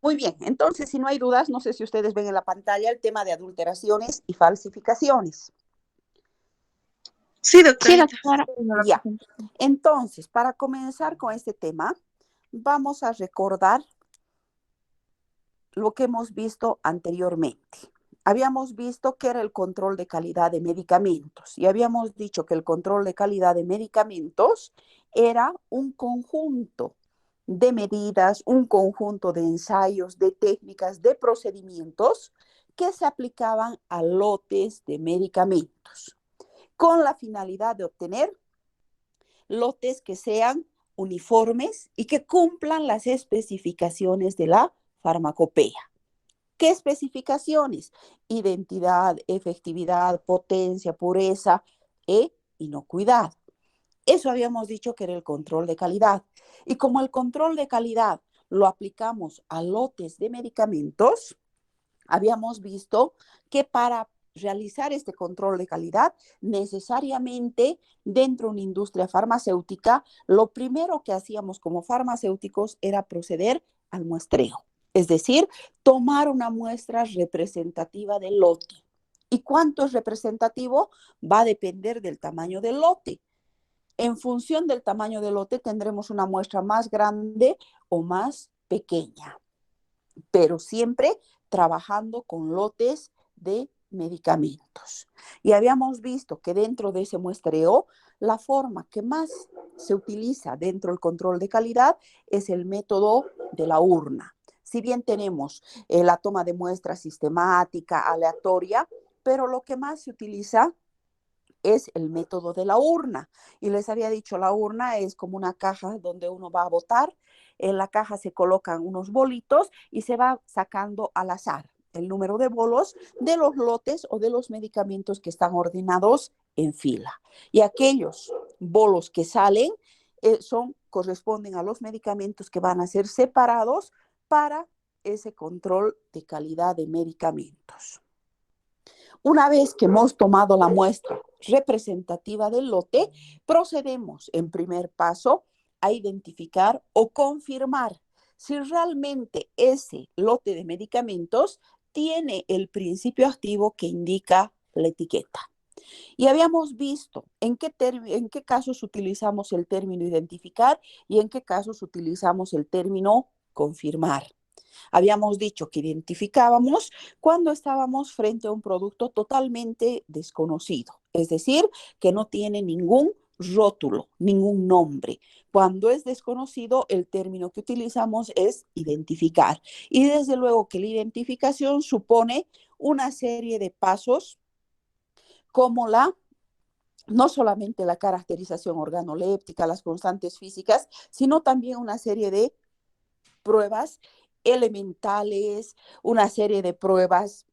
Muy bien, entonces si no hay dudas, no sé si ustedes ven en la pantalla el tema de adulteraciones y falsificaciones. Sí, Sí, doctorita. doctora. Ya, entonces, para comenzar con este tema, vamos a recordar lo que hemos visto anteriormente. Habíamos visto que era el control de calidad de medicamentos y habíamos dicho que el control de calidad de medicamentos era un conjunto de medidas, un conjunto de ensayos, de técnicas, de procedimientos que se aplicaban a lotes de medicamentos con la finalidad de obtener lotes que sean uniformes y que cumplan las especificaciones de la farmacopea. ¿Qué especificaciones? Identidad, efectividad, potencia, pureza e inocuidad. Eso habíamos dicho que era el control de calidad. Y como el control de calidad lo aplicamos a lotes de medicamentos, habíamos visto que para realizar este control de calidad, necesariamente dentro de una industria farmacéutica, lo primero que hacíamos como farmacéuticos era proceder al muestreo. Es decir, tomar una muestra representativa del lote. ¿Y cuánto es representativo? Va a depender del tamaño del lote. En función del tamaño del lote tendremos una muestra más grande o más pequeña, pero siempre trabajando con lotes de medicamentos. Y habíamos visto que dentro de ese muestreo, la forma que más se utiliza dentro del control de calidad es el método de la urna. Si bien tenemos la toma de muestra sistemática, aleatoria, pero lo que más se utiliza es el método de la urna. Y les había dicho, la urna es como una caja donde uno va a votar. En la caja se colocan unos bolitos y se va sacando al azar el número de bolos de los lotes o de los medicamentos que están ordenados en fila. Y aquellos bolos que salen corresponden a los medicamentos que van a ser separados para ese control de calidad de medicamentos. Una vez que hemos tomado la muestra representativa del lote, procedemos en primer paso a identificar o confirmar si realmente ese lote de medicamentos tiene el principio activo que indica la etiqueta. Y habíamos visto en qué casos utilizamos el término identificar y en qué casos utilizamos el término confirmar. Habíamos dicho que identificábamos cuando estábamos frente a un producto totalmente desconocido, es decir, que no tiene ningún rótulo, ningún nombre. Cuando es desconocido, el término que utilizamos es identificar. Y desde luego que la identificación supone una serie de pasos como no solamente la caracterización organoléptica, las constantes físicas, sino también una serie de pruebas elementales, una serie de pruebas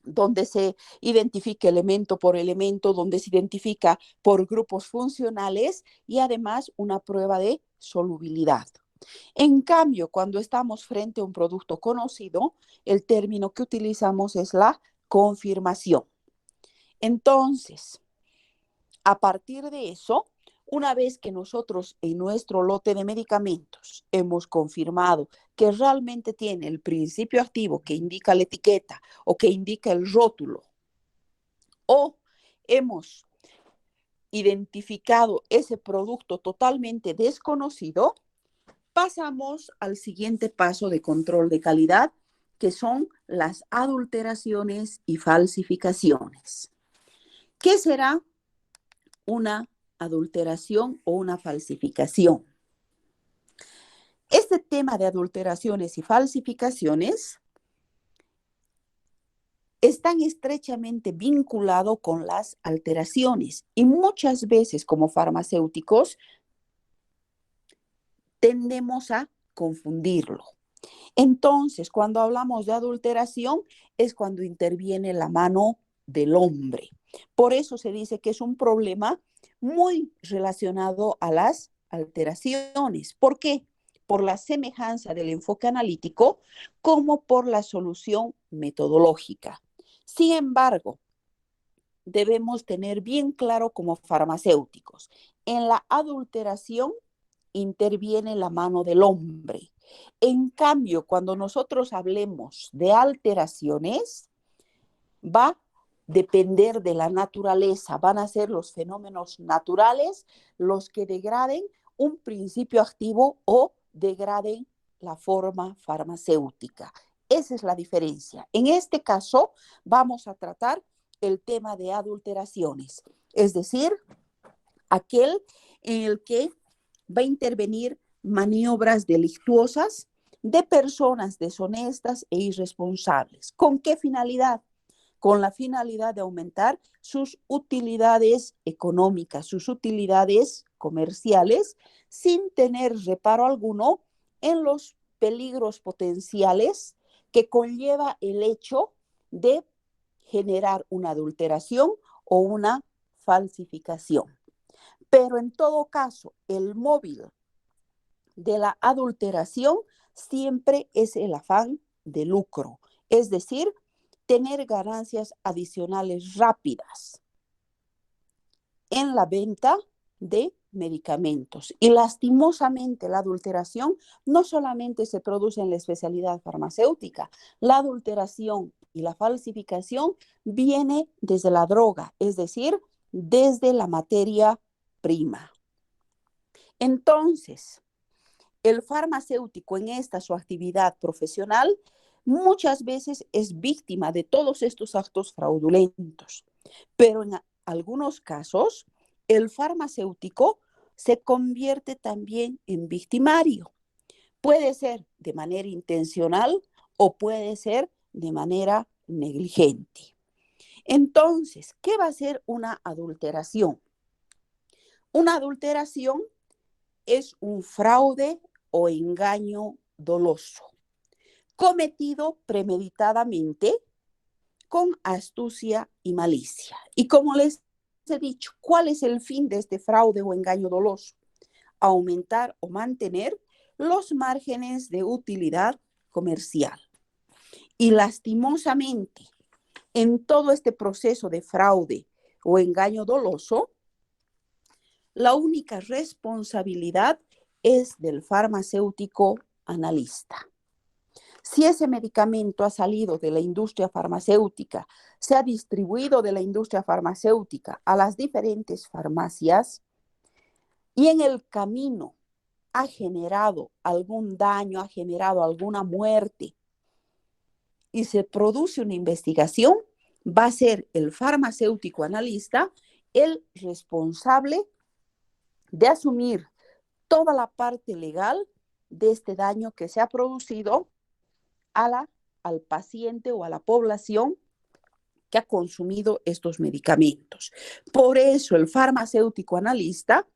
donde se identifica elemento por elemento, donde se identifica por grupos funcionales y además una prueba de solubilidad. En cambio, cuando estamos frente a un producto conocido, el término que utilizamos es la confirmación. Entonces, a partir de eso, una vez que nosotros en nuestro lote de medicamentos hemos confirmado que realmente tiene el principio activo que indica la etiqueta o que indica el rótulo, o hemos identificado ese producto totalmente desconocido, pasamos al siguiente paso de control de calidad, que son las adulteraciones y falsificaciones. ¿Qué será una adulteración o una falsificación? Este tema de adulteraciones y falsificaciones están estrechamente vinculado con las alteraciones y muchas veces como farmacéuticos tendemos a confundirlo. Entonces, cuando hablamos de adulteración es cuando interviene la mano del hombre. Por eso se dice que es un problema muy relacionado a las alteraciones. ¿Por qué? Por la semejanza del enfoque analítico como por la solución metodológica. Sin embargo, debemos tener bien claro como farmacéuticos, en la adulteración interviene la mano del hombre. En cambio, cuando nosotros hablemos de alteraciones, va a depender de la naturaleza, van a ser los fenómenos naturales los que degraden un principio activo o degraden la forma farmacéutica. Esa es la diferencia. En este caso, vamos a tratar el tema de adulteraciones, es decir, aquel en el que va a intervenir maniobras delictuosas de personas deshonestas e irresponsables. ¿Con qué finalidad? Con la finalidad de aumentar sus utilidades económicas, sus utilidades comerciales, sin tener reparo alguno en los peligros potenciales que conlleva el hecho de generar una adulteración o una falsificación. Pero en todo caso, el móvil de la adulteración siempre es el afán de lucro, es decir, tener ganancias adicionales rápidas en la venta de medicamentos. Y lastimosamente la adulteración no solamente se produce en la especialidad farmacéutica, la adulteración y la falsificación viene desde la droga, es decir, desde la materia prima. Entonces, el farmacéutico en esta su actividad profesional muchas veces es víctima de todos estos actos fraudulentos, pero en algunos casos el farmacéutico se convierte también en victimario. Puede ser de manera intencional o puede ser de manera negligente. Entonces, ¿qué va a ser una adulteración? Una adulteración es un fraude o engaño doloso, cometido premeditadamente con astucia y malicia. Y como les he dicho, ¿cuál es el fin de este fraude o engaño doloso? Aumentar o mantener los márgenes de utilidad comercial. Y lastimosamente, en todo este proceso de fraude o engaño doloso, la única responsabilidad es del farmacéutico analista. Si ese medicamento ha salido de la industria farmacéutica, se ha distribuido de la industria farmacéutica a las diferentes farmacias y en el camino ha generado algún daño, ha generado alguna muerte y se produce una investigación, va a ser el farmacéutico analista el responsable de asumir toda la parte legal de este daño que se ha producido al paciente o a la población que ha consumido estos medicamentos. Por eso el farmacéutico analista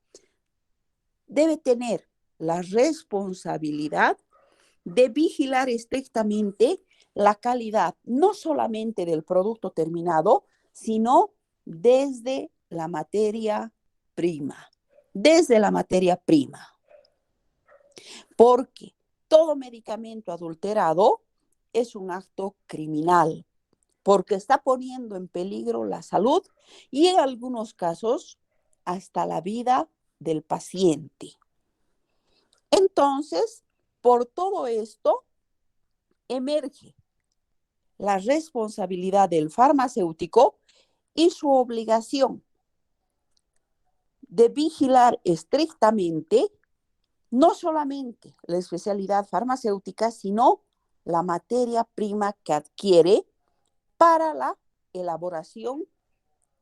debe tener la responsabilidad de vigilar estrictamente la calidad, no solamente del producto terminado, sino desde la materia prima. Desde la materia prima. Porque todo medicamento adulterado es un acto criminal, porque está poniendo en peligro la salud y en algunos casos hasta la vida del paciente. Entonces, por todo esto, emerge la responsabilidad del farmacéutico y su obligación de vigilar estrictamente no solamente la especialidad farmacéutica, sino la materia prima que adquiere para la elaboración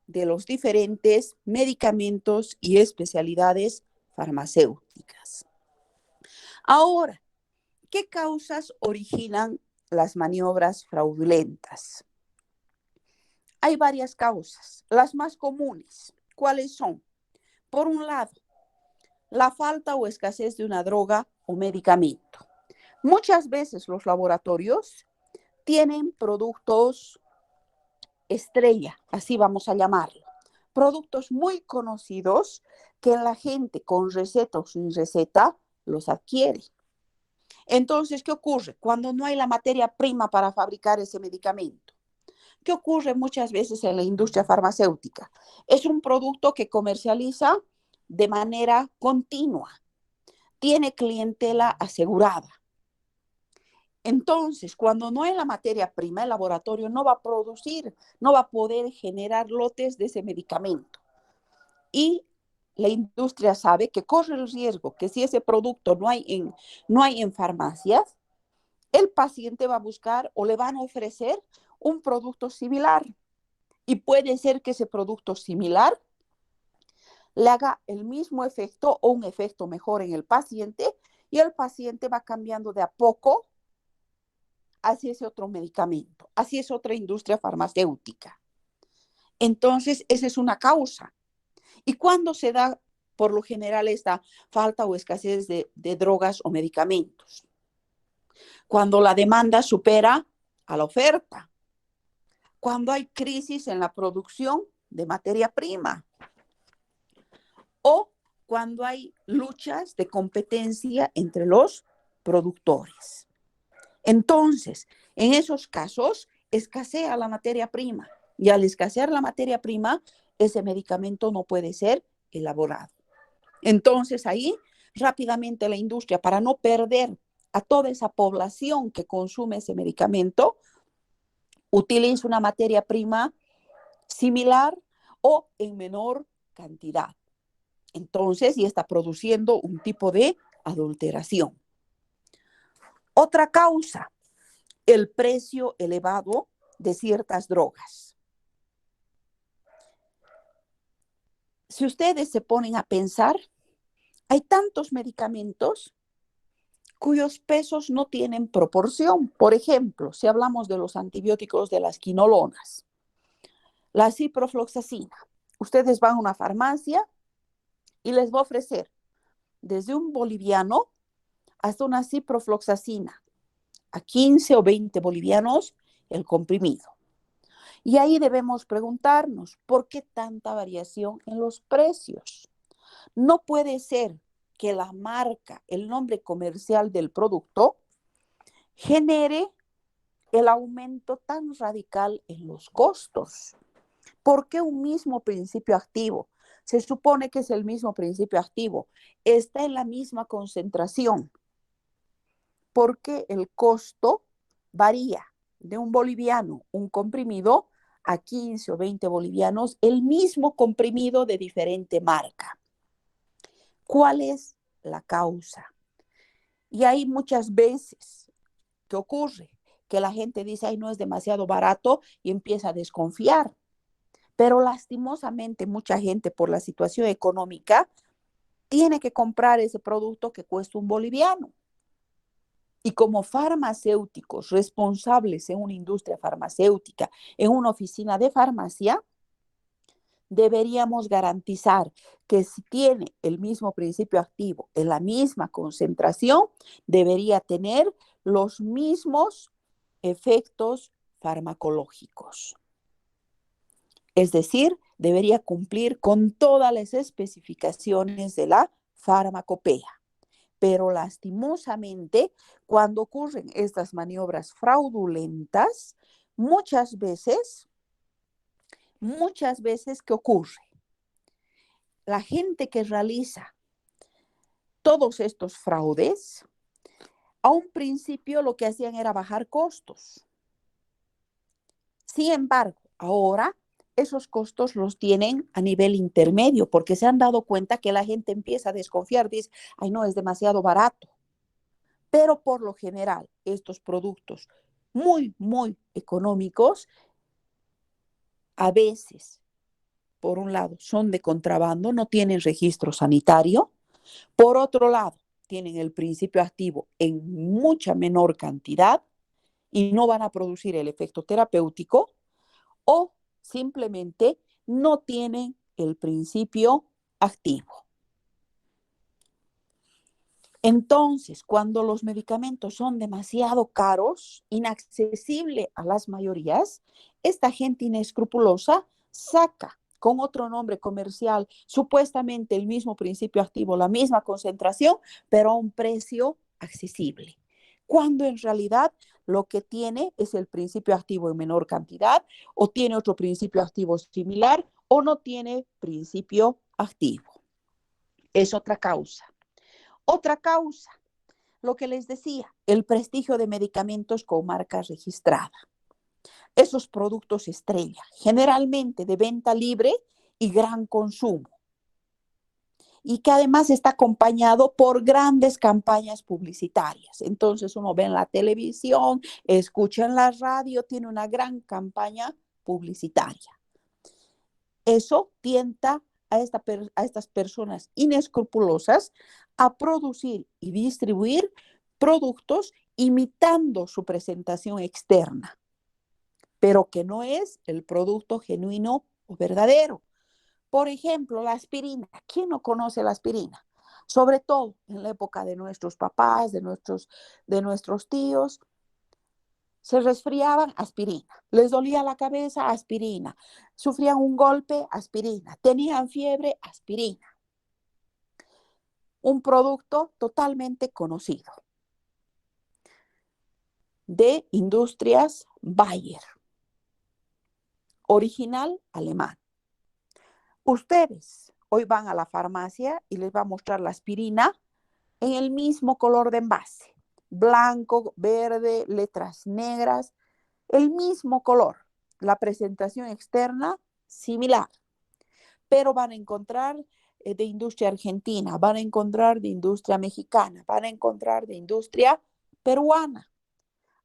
de los diferentes medicamentos y especialidades farmacéuticas. Ahora, ¿qué causas originan las maniobras fraudulentas? Hay varias causas. Las más comunes, ¿cuáles son? Por un lado, la falta o escasez de una droga o medicamento. Muchas veces los laboratorios tienen productos estrella, así vamos a llamarlo. Productos muy conocidos que la gente con receta o sin receta los adquiere. Entonces, ¿qué ocurre? Cuando no hay la materia prima para fabricar ese medicamento. ¿Qué ocurre muchas veces en la industria farmacéutica? Es un producto que comercializa de manera continua. Tiene clientela asegurada. Entonces, cuando no hay la materia prima, el laboratorio no va a producir, no va a poder generar lotes de ese medicamento. Y la industria sabe que corre el riesgo que si ese producto no hay en farmacias, el paciente va a buscar o le van a ofrecer un producto similar. Y puede ser que ese producto similar le haga el mismo efecto o un efecto mejor en el paciente y el paciente va cambiando de a poco hacia ese otro medicamento, hacia esa otra industria farmacéutica. Entonces, esa es una causa. ¿Y cuándo se da por lo general esta falta o escasez de drogas o medicamentos? Cuando la demanda supera a la oferta, cuando hay crisis en la producción de materia prima o cuando hay luchas de competencia entre los productores. Entonces, en esos casos, escasea la materia prima y al escasear la materia prima, ese medicamento no puede ser elaborado. Entonces, ahí rápidamente la industria, para no perder a toda esa población que consume ese medicamento, utiliza una materia prima similar o en menor cantidad. Entonces, y está produciendo un tipo de adulteración. Otra causa, el precio elevado de ciertas drogas. Si ustedes se ponen a pensar, hay tantos medicamentos cuyos pesos no tienen proporción. Por ejemplo, si hablamos de los antibióticos de las quinolonas, la ciprofloxacina. Ustedes van a una farmacia y les va a ofrecer desde un boliviano hasta una ciprofloxacina a 15 o 20 bolivianos el comprimido. Y ahí debemos preguntarnos, ¿por qué tanta variación en los precios? No puede ser que la marca, el nombre comercial del producto, genere el aumento tan radical en los costos. ¿Por qué un mismo principio activo? Se supone que es el mismo principio activo, está en la misma concentración. ¿Por qué el costo varía de un boliviano, un comprimido, a 15 o 20 bolivianos, el mismo comprimido de diferente marca? ¿Cuál es la causa? Y hay muchas veces que ocurre que la gente dice, ay, no es demasiado barato y empieza a desconfiar. Pero lastimosamente mucha gente por la situación económica tiene que comprar ese producto que cuesta un boliviano. Y como farmacéuticos responsables en una industria farmacéutica, en una oficina de farmacia, deberíamos garantizar que si tiene el mismo principio activo, en la misma concentración, debería tener los mismos efectos farmacológicos. Es decir, debería cumplir con todas las especificaciones de la farmacopea. Pero lastimosamente, cuando ocurren estas maniobras fraudulentas, muchas veces, ¿qué ocurre? La gente que realiza todos estos fraudes, a un principio lo que hacían era bajar costos. Sin embargo, ahora esos costos los tienen a nivel intermedio porque se han dado cuenta que la gente empieza a desconfiar, dice, ay no, es demasiado barato. Pero por lo general, estos productos muy, muy económicos, a veces, por un lado, son de contrabando, no tienen registro sanitario. Por otro lado, tienen el principio activo en mucha menor cantidad y no van a producir el efecto terapéutico o simplemente no tienen el principio activo. Entonces, cuando los medicamentos son demasiado caros, inaccesibles a las mayorías, esta gente inescrupulosa saca con otro nombre comercial supuestamente el mismo principio activo, la misma concentración, pero a un precio accesible. Cuando en realidad lo que tiene es el principio activo en menor cantidad o tiene otro principio activo similar o no tiene principio activo. Es otra causa. Otra causa, Lo que les decía, el prestigio de medicamentos con marca registrada. Esos productos estrella, generalmente de venta libre y gran consumo, y que además está acompañado por grandes campañas publicitarias. Entonces uno ve en la televisión, escucha en la radio, tiene una gran campaña publicitaria. Eso tienta a estas personas inescrupulosas a producir y distribuir productos imitando su presentación externa, pero que no es el producto genuino o verdadero. Por ejemplo, la aspirina. ¿Quién no conoce la aspirina? Sobre todo en la época de nuestros papás, de nuestros tíos, se resfriaban, aspirina. Les dolía la cabeza, aspirina. Sufrían un golpe, aspirina. Tenían fiebre, aspirina. Un producto totalmente conocido de Industrias Bayer, original alemán. Ustedes hoy van a la farmacia y les va a mostrar la aspirina en el mismo color de envase, blanco, verde, letras negras, el mismo color, la presentación externa similar, pero van a encontrar de industria argentina, van a encontrar de industria mexicana, van a encontrar de industria peruana,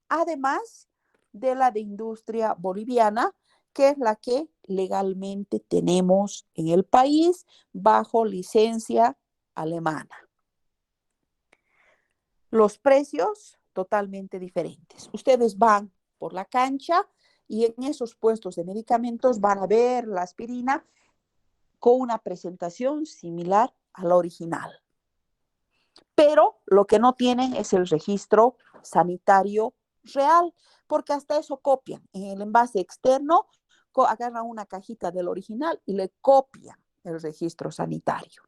además de la de industria boliviana, que es la que legalmente tenemos en el país bajo licencia alemana. Los precios totalmente diferentes. Ustedes van por la cancha y en esos puestos de medicamentos van a ver la aspirina con una presentación similar a la original. Pero lo que no tienen es el registro sanitario real, porque hasta eso copian. En el envase externo agarran una cajita del original y le copian el registro sanitario.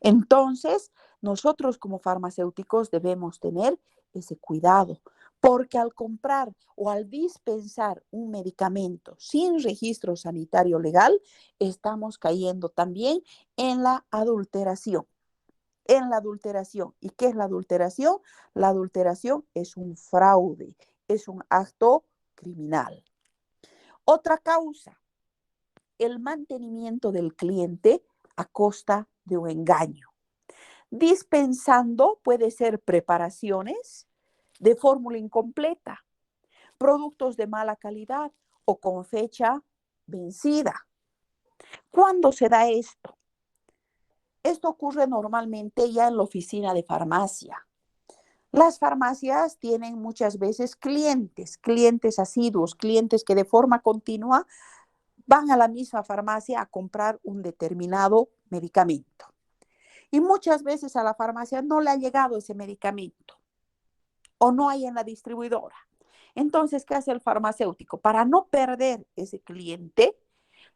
Entonces, nosotros como farmacéuticos debemos tener ese cuidado, porque al comprar o al dispensar un medicamento sin registro sanitario legal, estamos cayendo también en la adulteración. En la adulteración. ¿Y qué es la adulteración? La adulteración es un fraude, es un acto criminal. Otra causa, el mantenimiento del cliente a costa de un engaño. Dispensando puede ser preparaciones de fórmula incompleta, productos de mala calidad o con fecha vencida. ¿Cuándo se da esto? Esto ocurre normalmente ya en la oficina de farmacia. Las farmacias tienen muchas veces clientes asiduos, clientes que de forma continua van a la misma farmacia a comprar un determinado medicamento. Y muchas veces a la farmacia no le ha llegado ese medicamento o no hay en la distribuidora. Entonces, ¿qué hace el farmacéutico? Para no perder ese cliente,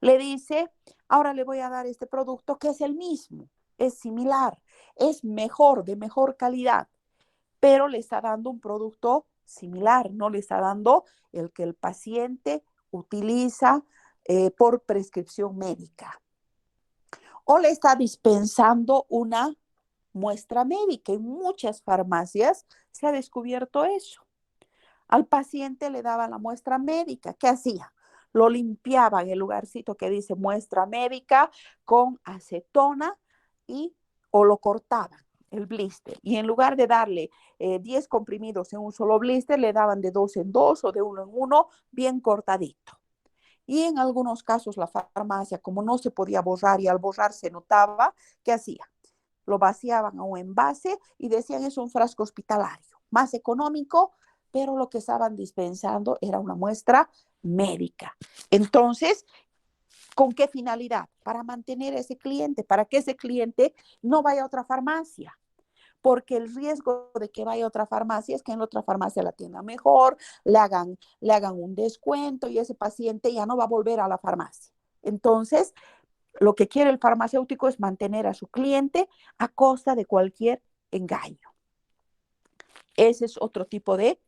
le dice, ahora le voy a dar este producto que es el mismo, es similar, es mejor, de mejor calidad, pero le está dando un producto similar, no le está dando el que el paciente utiliza por prescripción médica. O le está dispensando una muestra médica. En muchas farmacias se ha descubierto eso. Al paciente le daban la muestra médica. ¿Qué hacía? Lo limpiaban en el lugarcito que dice muestra médica con acetona o lo cortaban el blister. Y en lugar de darle 10 comprimidos en un solo blister, le daban de 2 en 2 o de 1 en 1, bien cortadito. Y en algunos casos la farmacia, como no se podía borrar y al borrar se notaba, ¿qué hacía? Lo vaciaban a un envase y decían es un frasco hospitalario, más económico, pero lo que estaban dispensando era una muestra médica. Entonces, ¿con qué finalidad? Para mantener a ese cliente, para que ese cliente no vaya a otra farmacia. Porque el riesgo de que vaya a otra farmacia es que en la otra farmacia la atienda mejor, le hagan un descuento y ese paciente ya no va a volver a la farmacia. Entonces, lo que quiere el farmacéutico es mantener a su cliente a costa de cualquier engaño. Ese es otro tipo de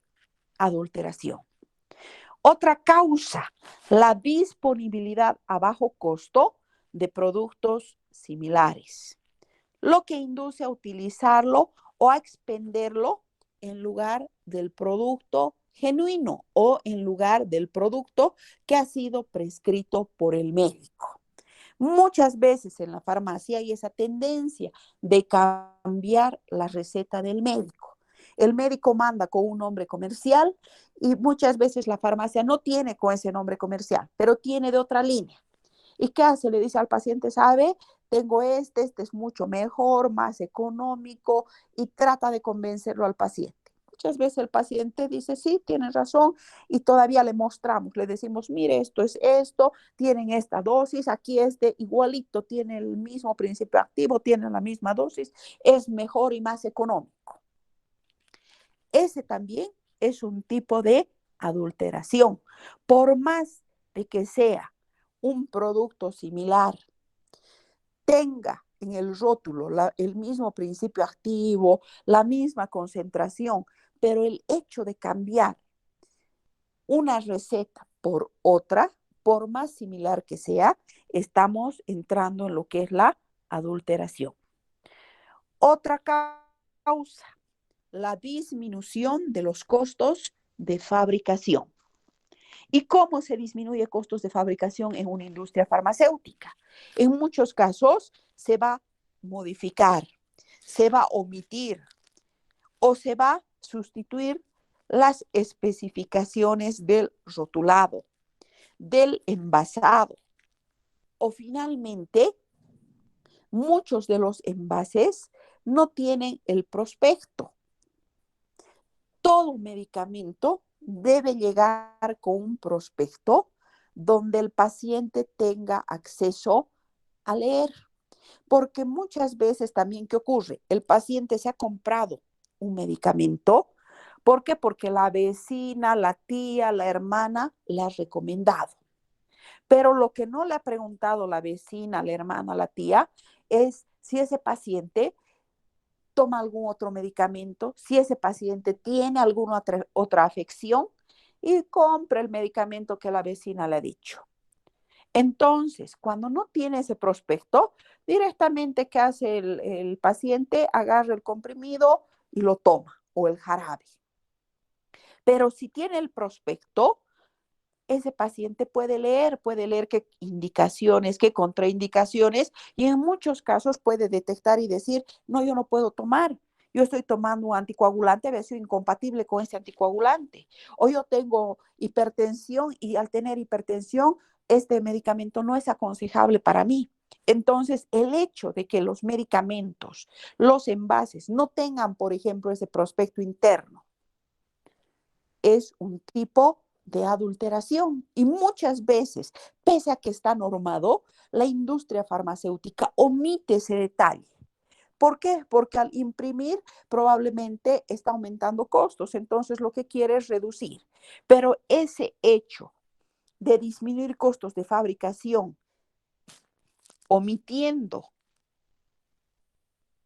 adulteración. Otra causa, la disponibilidad a bajo costo de productos similares, lo que induce a utilizarlo o a expenderlo en lugar del producto genuino o en lugar del producto que ha sido prescrito por el médico. Muchas veces en la farmacia hay esa tendencia de cambiar la receta del médico. El médico manda con un nombre comercial y muchas veces la farmacia no tiene con ese nombre comercial, pero tiene de otra línea. ¿Y qué hace? Le dice al paciente, sabe, tengo este es mucho mejor, más económico, y trata de convencerlo al paciente. Muchas veces el paciente dice, sí, tienes razón, y todavía le mostramos, le decimos, mire, esto es esto, tienen esta dosis, aquí este igualito, tiene el mismo principio activo, tiene la misma dosis, es mejor y más económico. Ese también es un tipo de adulteración. Por más de que sea un producto similar, tenga en el rótulo el mismo principio activo, la misma concentración, pero el hecho de cambiar una receta por otra, por más similar que sea, estamos entrando en lo que es la adulteración. Otra causa, la disminución de los costos de fabricación. ¿Y cómo se disminuye costos de fabricación en una industria farmacéutica? En muchos casos se va a modificar, se va a omitir o se va a sustituir las especificaciones del rotulado, del envasado. O finalmente, muchos de los envases no tienen el prospecto. Todo medicamento debe llegar con un prospecto donde el paciente tenga acceso a leer. Porque muchas veces también, ¿qué ocurre? El paciente se ha comprado un medicamento. ¿Por qué? Porque la vecina, la tía, la hermana le ha recomendado. Pero lo que no le ha preguntado la vecina, la hermana, la tía, es si ese paciente toma algún otro medicamento, si ese paciente tiene alguna otra afección y compra el medicamento que la vecina le ha dicho. Entonces, cuando no tiene ese prospecto, directamente, ¿qué hace el paciente? Agarra el comprimido y lo toma, o el jarabe. Pero si tiene el prospecto, ese paciente puede leer qué indicaciones, qué contraindicaciones, y en muchos casos puede detectar y decir, no, yo no puedo tomar. Yo estoy tomando un anticoagulante, había sido incompatible con ese anticoagulante. O yo tengo hipertensión y al tener hipertensión, este medicamento no es aconsejable para mí. Entonces, el hecho de que los medicamentos, los envases, no tengan, por ejemplo, ese prospecto interno, es un tipo de adulteración. Y muchas veces, pese a que está normado, la industria farmacéutica omite ese detalle. ¿Por qué? Porque al imprimir probablemente está aumentando costos, entonces lo que quiere es reducir. Pero ese hecho de disminuir costos de fabricación, omitiendo,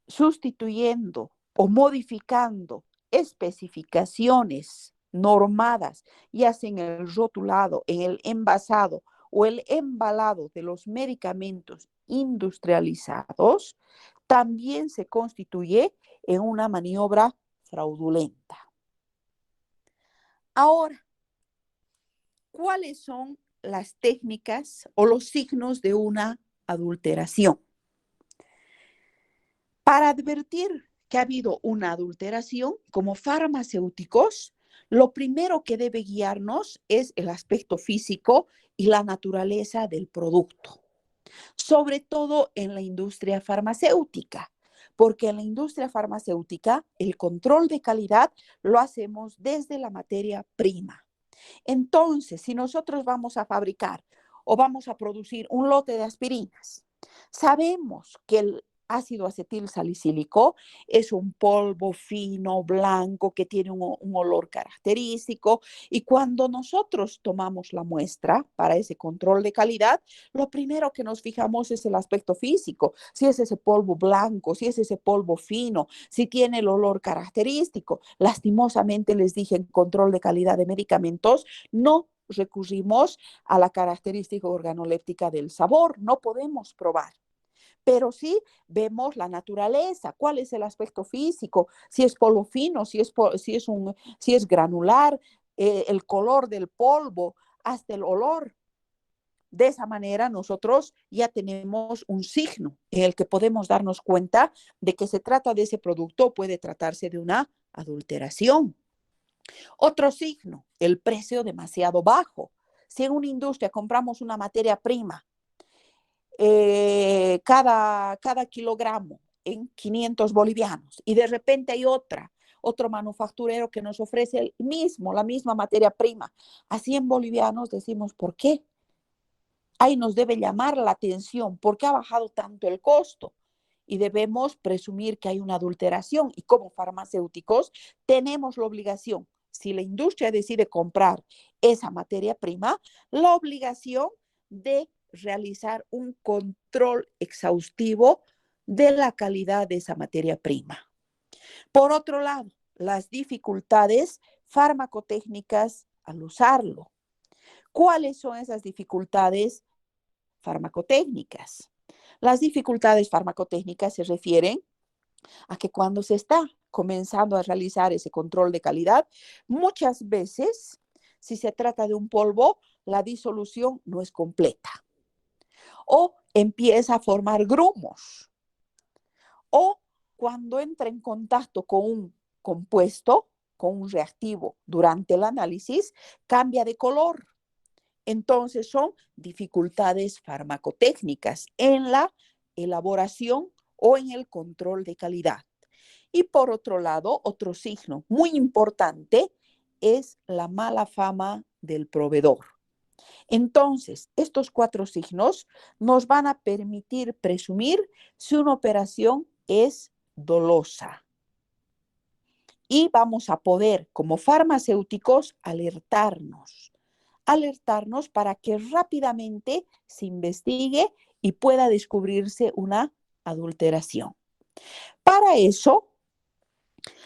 sustituyendo o modificando especificaciones normadas, ya sea en el rotulado, en el envasado o el embalado de los medicamentos industrializados, también se constituye en una maniobra fraudulenta. Ahora, ¿cuáles son las técnicas o los signos de una adulteración? Para advertir que ha habido una adulteración, como farmacéuticos, lo primero que debe guiarnos es el aspecto físico y la naturaleza del producto, sobre todo en la industria farmacéutica, porque en la industria farmacéutica el control de calidad lo hacemos desde la materia prima. Entonces, si nosotros vamos a fabricar o vamos a producir un lote de aspirinas, sabemos que el ácido acetil salicílico es un polvo fino, blanco, que tiene un olor característico. Y cuando nosotros tomamos la muestra para ese control de calidad, lo primero que nos fijamos es el aspecto físico. Si es ese polvo blanco, si es ese polvo fino, si tiene el olor característico. Lastimosamente les dije, en control de calidad de medicamentos, no recurrimos a la característica organoléptica del sabor. No podemos probar. pero sí vemos la naturaleza, cuál es el aspecto físico, si es polvo fino, si es granular, el color del polvo, hasta el olor. De esa manera nosotros ya tenemos un signo en el que podemos darnos cuenta de que se trata de ese producto, puede tratarse de una adulteración. Otro signo, el precio demasiado bajo. Si en una industria compramos una materia prima, cada kilogramo en 500 bolivianos y de repente hay otro manufacturero que nos ofrece la misma materia prima a 100 bolivianos, decimos, ¿por qué? Ahí nos debe llamar la atención, ¿por qué ha bajado tanto el costo? Y debemos presumir que hay una adulteración y como farmacéuticos tenemos la obligación, si la industria decide comprar esa materia prima, la obligación de realizar un control exhaustivo de la calidad de esa materia prima. Por otro lado, las dificultades farmacotécnicas al usarlo. ¿Cuáles son esas dificultades farmacotécnicas? Las dificultades farmacotécnicas se refieren a que cuando se está comenzando a realizar ese control de calidad, muchas veces, si se trata de un polvo, la disolución no es completa o empieza a formar grumos o cuando entra en contacto con un compuesto, con un reactivo durante el análisis, cambia de color. Entonces son dificultades farmacotécnicas en la elaboración o en el control de calidad. Y por otro lado, otro signo muy importante es la mala fama del proveedor. Entonces, estos 4 signos nos van a permitir presumir si una operación es dolosa. Y vamos a poder, como farmacéuticos, alertarnos para que rápidamente se investigue y pueda descubrirse una adulteración. Para eso,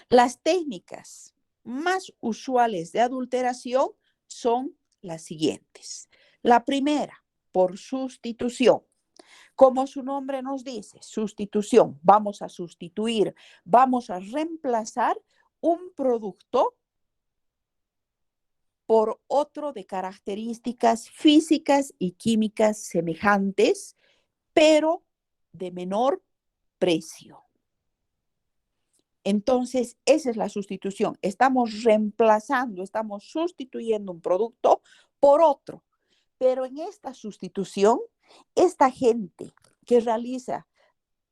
las técnicas más usuales de adulteración son las siguientes. La primera, por sustitución. Como su nombre nos dice, sustitución. Vamos a sustituir, vamos a reemplazar un producto por otro de características físicas y químicas semejantes, pero de menor precio. Entonces, esa es la sustitución. Estamos reemplazando, estamos sustituyendo un producto por otro. Pero en esta sustitución, esta gente que realiza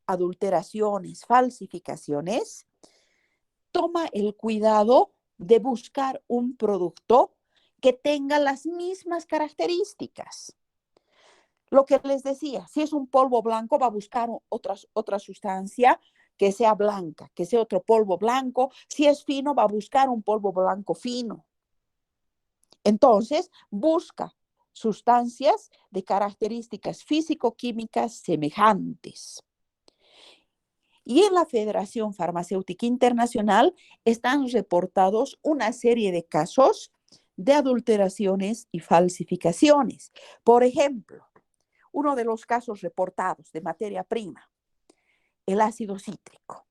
adulteraciones, falsificaciones, toma el cuidado de buscar un producto que tenga las mismas características. Lo que les decía, si es un polvo blanco, va a buscar otra sustancia que sea blanca, que sea otro polvo blanco. Si es fino, va a buscar un polvo blanco fino. Entonces, busca sustancias de características físico-químicas semejantes. Y en la Federación Farmacéutica Internacional están reportados una serie de casos de adulteraciones y falsificaciones. Por ejemplo, uno de los casos reportados de materia prima, el ácido cítrico,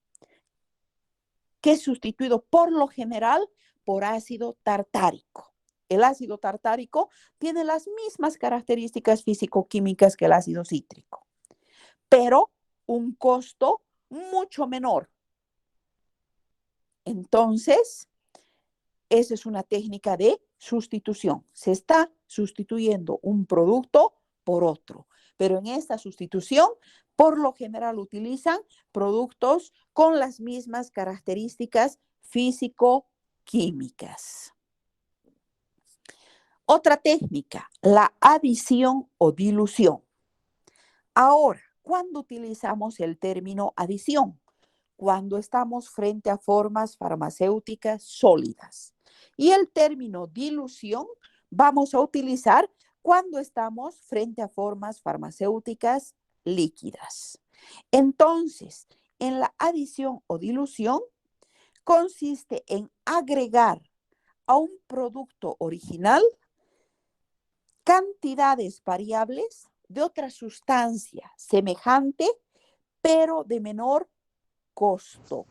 que es sustituido por lo general por ácido tartárico. El ácido tartárico tiene las mismas características físico-químicas que el ácido cítrico, pero un costo mucho menor. Entonces, esa es una técnica de sustitución. Se está sustituyendo un producto por otro, pero en esta sustitución, por lo general utilizan productos con las mismas características físico-químicas. Otra técnica, la adición o dilución. Ahora, ¿cuándo utilizamos el término adición? Cuando estamos frente a formas farmacéuticas sólidas. Y el término dilución vamos a utilizar cuando estamos frente a formas farmacéuticas líquidas. Entonces, en la adición o dilución consiste en agregar a un producto original cantidades variables de otra sustancia semejante, pero de menor costo,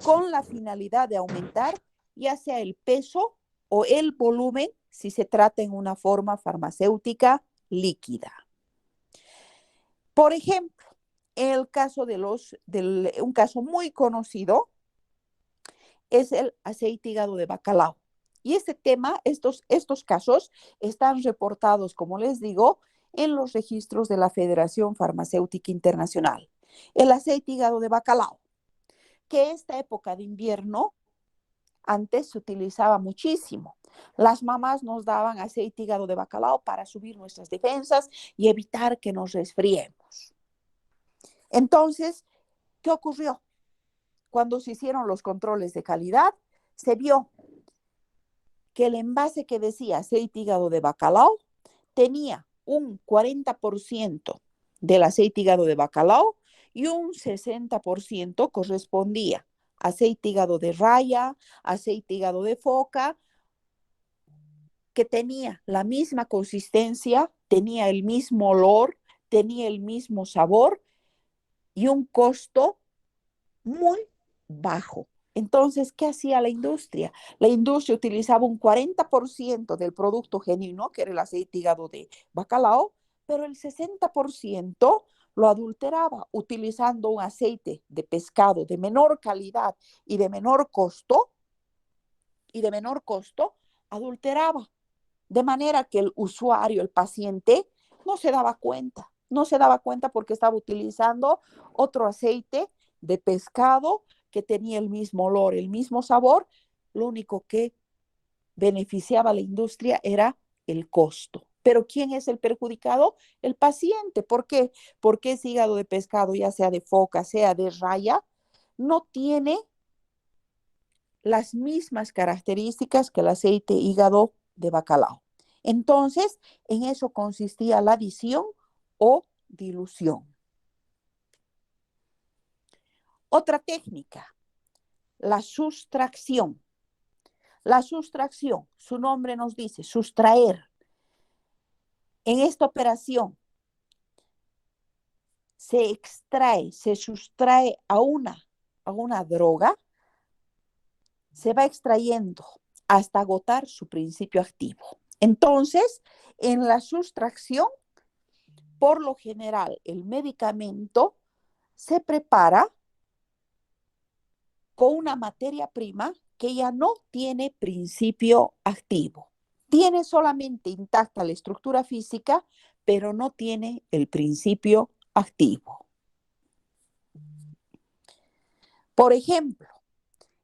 con la finalidad de aumentar ya sea el peso o el volumen si se trata en una forma farmacéutica líquida. Por ejemplo, el caso un caso muy conocido es el aceite hígado de bacalao. Y este tema, estos casos están reportados, como les digo, en los registros de la Federación Farmacéutica Internacional. El aceite hígado de bacalao, que esta época de invierno antes se utilizaba muchísimo. Las mamás nos daban aceite hígado de bacalao para subir nuestras defensas y evitar que nos resfriemos. Entonces, ¿qué ocurrió? Cuando se hicieron los controles de calidad, se vio que el envase que decía aceite hígado de bacalao tenía un 40% del aceite hígado de bacalao y un 60% correspondía a aceite hígado de raya, aceite hígado de foca, que tenía la misma consistencia, tenía el mismo olor, tenía el mismo sabor y un costo muy bajo. Entonces, ¿qué hacía la industria? La industria utilizaba un 40% del producto genuino, que era el aceite hígado de bacalao, pero el 60% lo adulteraba utilizando un aceite de pescado de menor calidad y de menor costo, adulteraba. De manera que el usuario, el paciente, no se daba cuenta porque estaba utilizando otro aceite de pescado que tenía el mismo olor, el mismo sabor. Lo único que beneficiaba a la industria era el costo. Pero ¿quién es el perjudicado? El paciente. ¿Por qué? Porque ese hígado de pescado, ya sea de foca, sea de raya, no tiene las mismas características que el aceite hígado de bacalao. Entonces, en eso consistía la adición o dilución. Otra técnica, la sustracción. La sustracción, su nombre nos dice, sustraer. En esta operación se sustrae a una droga, se va extrayendo hasta agotar su principio activo. Entonces, en la sustracción, por lo general, el medicamento se prepara con una materia prima que ya no tiene principio activo. Tiene solamente intacta la estructura física, pero no tiene el principio activo. Por ejemplo,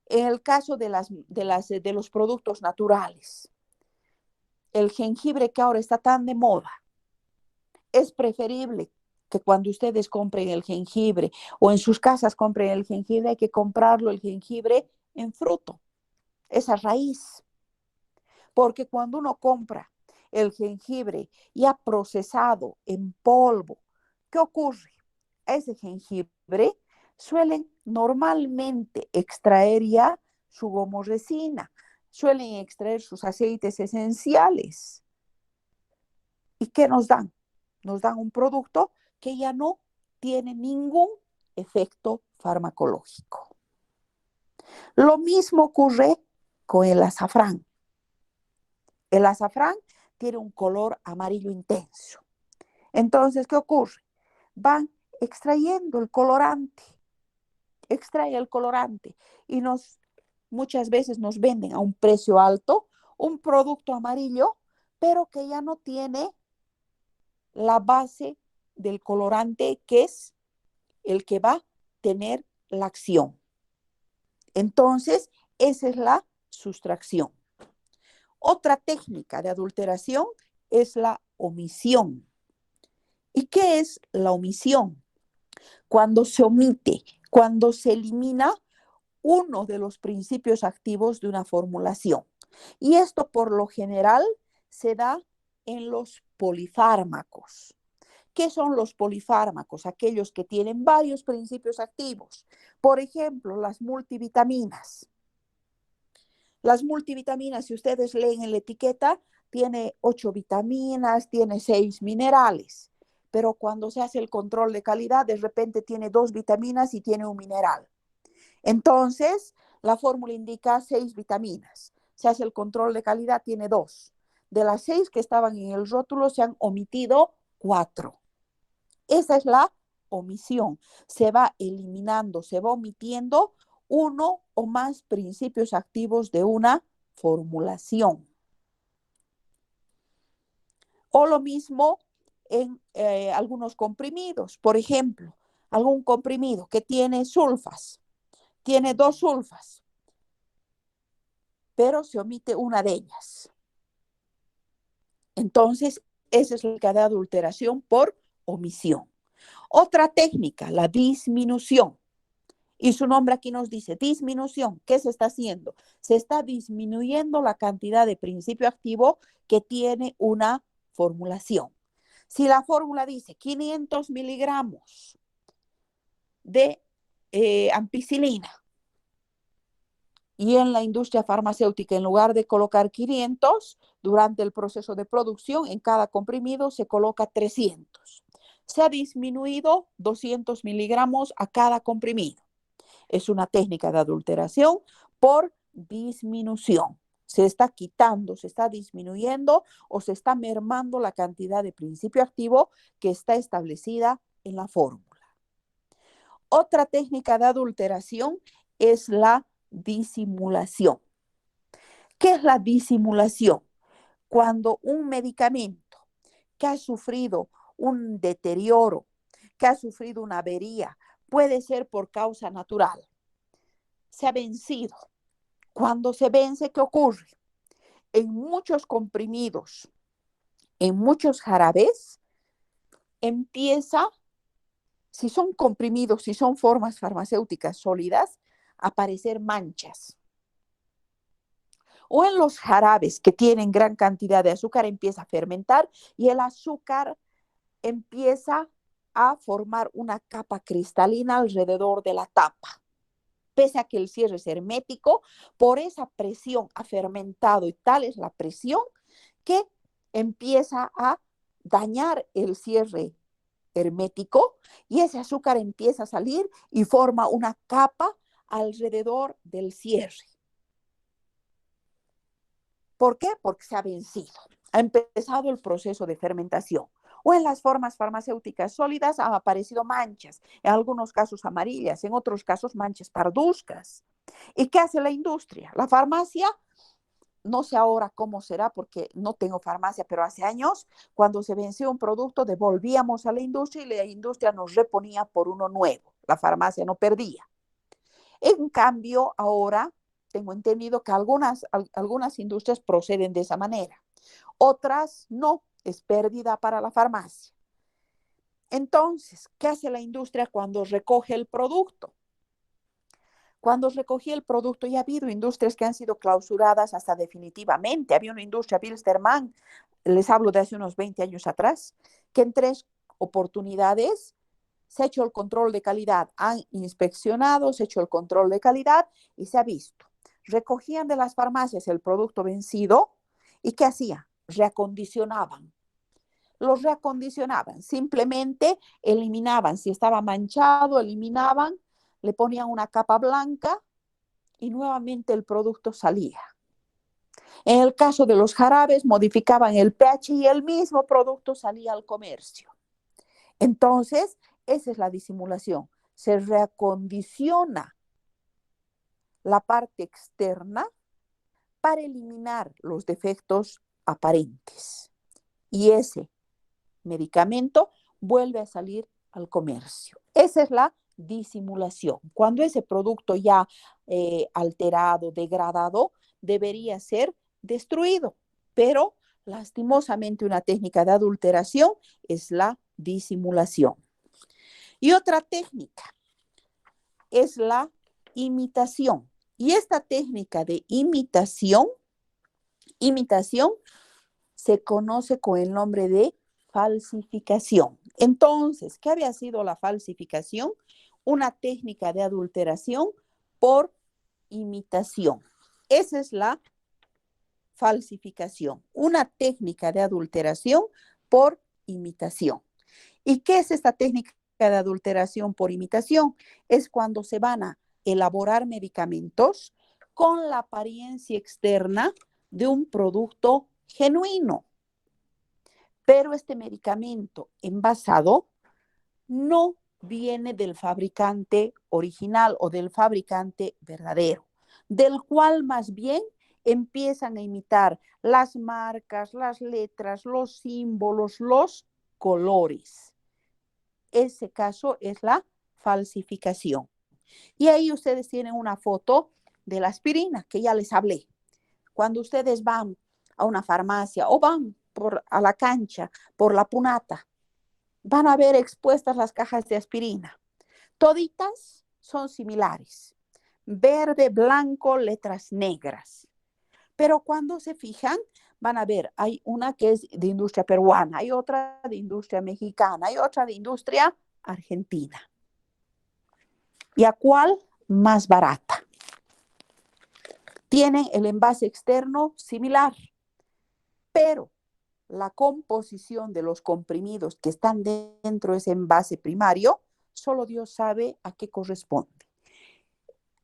en el caso de los productos naturales, el jengibre que ahora está tan de moda, es preferible que cuando ustedes compren el jengibre o en sus casas compren el jengibre, hay que comprarlo el jengibre en fruto, esa raíz. Porque cuando uno compra el jengibre ya procesado en polvo, ¿qué ocurre? Ese jengibre suelen normalmente extraer ya su gomoresina, suelen extraer sus aceites esenciales. ¿Y qué nos dan? Nos dan un producto que ya no tiene ningún efecto farmacológico. Lo mismo ocurre con el azafrán. El azafrán tiene un color amarillo intenso. Entonces, ¿qué ocurre? Van extrayendo el colorante, extrae el colorante y muchas veces nos venden a un precio alto un producto amarillo, pero que ya no tiene la base del colorante que es el que va a tener la acción. Entonces, esa es la sustracción. Otra técnica de adulteración es la omisión. ¿Y qué es la omisión? Cuando se omite, cuando se elimina uno de los principios activos de una formulación. Y esto por lo general se da en los polifármacos. ¿Qué son los polifármacos? Aquellos que tienen varios principios activos. Por ejemplo, las multivitaminas. Las multivitaminas, si ustedes leen en la etiqueta, tiene 8 vitaminas, tiene 6 minerales. pero cuando se hace el control de calidad, de repente tiene 2 vitaminas y tiene un mineral. Entonces, la fórmula indica 6 vitaminas. Se hace el control de calidad, tiene 2. De las 6 que estaban en el rótulo, se han omitido 4. Esa es la omisión. Se va eliminando, se va omitiendo uno o más principios activos de una formulación. O lo mismo en algunos comprimidos. Por ejemplo, algún comprimido que tiene sulfas, tiene 2 sulfas, pero se omite una de ellas. Entonces, esa es la de adulteración por omisión. Otra técnica, la disminución. Y su nombre aquí nos dice disminución. ¿Qué se está haciendo? Se está disminuyendo la cantidad de principio activo que tiene una formulación. Si la fórmula dice 500 miligramos de ampicilina y en la industria farmacéutica, en lugar de colocar 500 durante el proceso de producción, en cada comprimido se coloca 300. Se ha disminuido 200 miligramos a cada comprimido. Es una técnica de adulteración por disminución. Se está quitando, se está disminuyendo o se está mermando la cantidad de principio activo que está establecida en la fórmula. Otra técnica de adulteración es la disimulación. ¿Qué es la disimulación? Cuando un medicamento que ha sufrido un deterioro, que ha sufrido una avería, puede ser por causa natural, se ha vencido. Cuando se vence, ¿qué ocurre? En muchos comprimidos, en muchos jarabes, empieza, si son comprimidos, si son formas farmacéuticas sólidas, a aparecer manchas. O en los jarabes que tienen gran cantidad de azúcar, empieza a fermentar y el azúcar empieza a formar una capa cristalina alrededor de la tapa. Pese a que el cierre es hermético, por esa presión ha fermentado y tal es la presión que empieza a dañar el cierre hermético y ese azúcar empieza a salir y forma una capa alrededor del cierre. ¿Por qué? Porque se ha vencido. Ha empezado el proceso de fermentación. O en las formas farmacéuticas sólidas han aparecido manchas, en algunos casos amarillas, en otros casos manchas parduzcas. ¿Y qué hace la industria? La farmacia, no sé ahora cómo será porque no tengo farmacia, pero hace años, cuando se venció un producto, devolvíamos a la industria y la industria nos reponía por uno nuevo. La farmacia no perdía. En cambio, ahora tengo entendido que algunas industrias proceden de esa manera. Otras no, es pérdida para la farmacia. Entonces, ¿qué hace la industria cuando recoge el producto? Cuando recogí el producto, ya ha habido industrias que han sido clausuradas hasta definitivamente. Había una industria, Bilsterman, les hablo de hace unos 20 años atrás, que en 3 oportunidades se ha hecho el control de calidad, han inspeccionado, se ha hecho el control de calidad y se ha visto. Recogían de las farmacias el producto vencido y ¿qué hacían? Reacondicionaban. Los reacondicionaban, simplemente eliminaban, si estaba manchado, eliminaban, le ponían una capa blanca y nuevamente el producto salía. En el caso de los jarabes, modificaban el pH y el mismo producto salía al comercio. Entonces, esa es la disimulación. Se reacondiciona la parte externa para eliminar los defectos aparentes. Y ese medicamento vuelve a salir al comercio. Esa es la disimulación. Cuando ese producto ya alterado, degradado, debería ser destruido. Pero lastimosamente una técnica de adulteración es la disimulación. Y otra técnica es la imitación. Y esta técnica de imitación se conoce con el nombre de falsificación. Entonces, ¿qué había sido la falsificación? Una técnica de adulteración por imitación. Esa es la falsificación, una técnica de adulteración por imitación. ¿Y qué es esta técnica de adulteración por imitación? Es cuando se van a elaborar medicamentos con la apariencia externa de un producto genuino. Pero este medicamento envasado no viene del fabricante original o del fabricante verdadero, del cual más bien empiezan a imitar las marcas, las letras, los símbolos, los colores. Ese caso es la falsificación. Y ahí ustedes tienen una foto de la aspirina que ya les hablé. Cuando ustedes van a una farmacia o van a la cancha por la punata, van a ver expuestas las cajas de aspirina. Toditas son similares. Verde, blanco, letras negras. Pero cuando se fijan, van a ver, hay una que es de industria peruana, hay otra de industria mexicana, hay otra de industria argentina. ¿Y a cuál? Más barata. Tienen el envase externo similar, pero la composición de los comprimidos que están dentro de ese envase primario, solo Dios sabe a qué corresponde.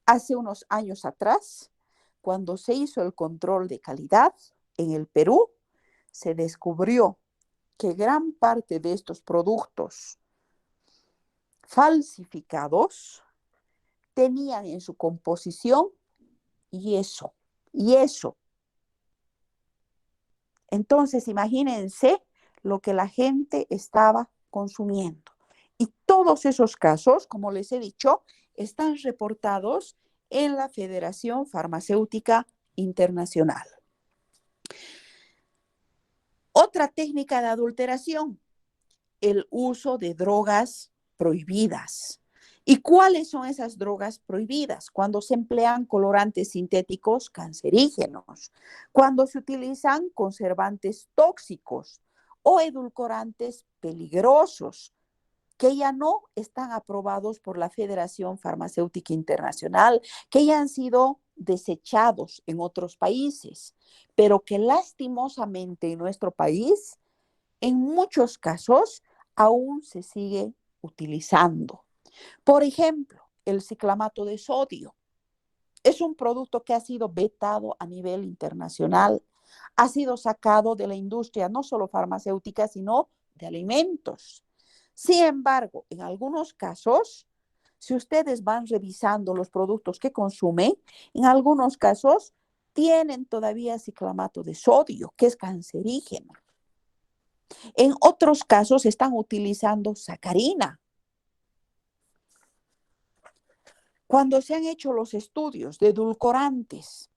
Hace unos años atrás, cuando se hizo el control de calidad en el Perú, se descubrió que gran parte de estos productos falsificados tenían en su composición yeso. Entonces, imagínense lo que la gente estaba consumiendo. Y todos esos casos, como les he dicho, están reportados en la Federación Farmacéutica Internacional. Otra técnica de adulteración, el uso de drogas prohibidas. ¿Y cuáles son esas drogas prohibidas? Cuando se emplean colorantes sintéticos cancerígenos, cuando se utilizan conservantes tóxicos o edulcorantes peligrosos que ya no están aprobados por la Federación Farmacéutica Internacional, que ya han sido desechados en otros países, pero que lastimosamente en nuestro país, en muchos casos, aún se sigue utilizando. Por ejemplo, el ciclamato de sodio es un producto que ha sido vetado a nivel internacional, ha sido sacado de la industria no solo farmacéutica, sino de alimentos. Sin embargo, en algunos casos, si ustedes van revisando los productos que consumen, en algunos casos tienen todavía ciclamato de sodio, que es cancerígeno. En otros casos están utilizando sacarina. Cuando se han hecho los estudios de edulcorantes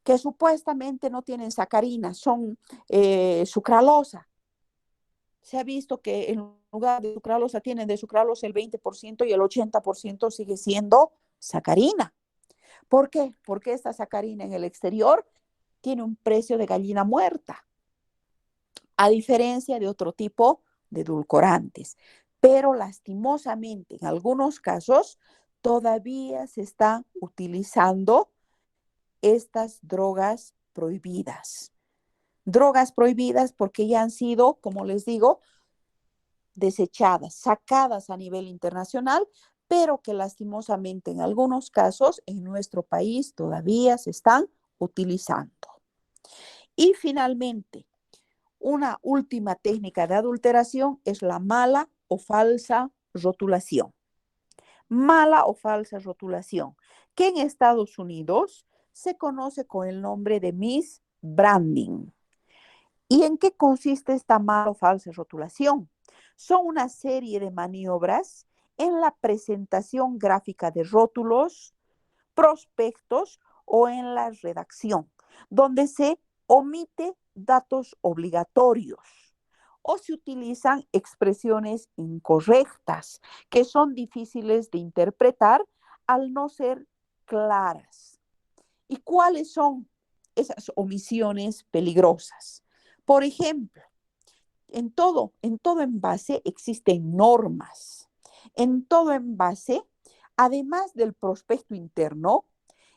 que supuestamente no tienen sacarina, son sucralosa, se ha visto que en lugar de sucralosa tienen de sucralosa el 20% y el 80% sigue siendo sacarina. ¿Por qué? Porque esta sacarina en el exterior tiene un precio de gallina muerta, a diferencia de otro tipo de edulcorantes. Pero lastimosamente, en algunos casos, todavía se están utilizando estas drogas prohibidas. Drogas prohibidas porque ya han sido, como les digo, desechadas, sacadas a nivel internacional, pero que lastimosamente en algunos casos en nuestro país todavía se están utilizando. Y finalmente, una última técnica de adulteración es la mala o falsa rotulación. Mala o falsa rotulación, que en Estados Unidos se conoce con el nombre de misbranding. ¿Y en qué consiste esta mala o falsa rotulación? Son una serie de maniobras en la presentación gráfica de rótulos, prospectos o en la redacción, donde se omite datos obligatorios o se utilizan expresiones incorrectas que son difíciles de interpretar al no ser claras. ¿Y cuáles son esas omisiones peligrosas? Por ejemplo, en todo envase existen normas. En todo envase, además del prospecto interno,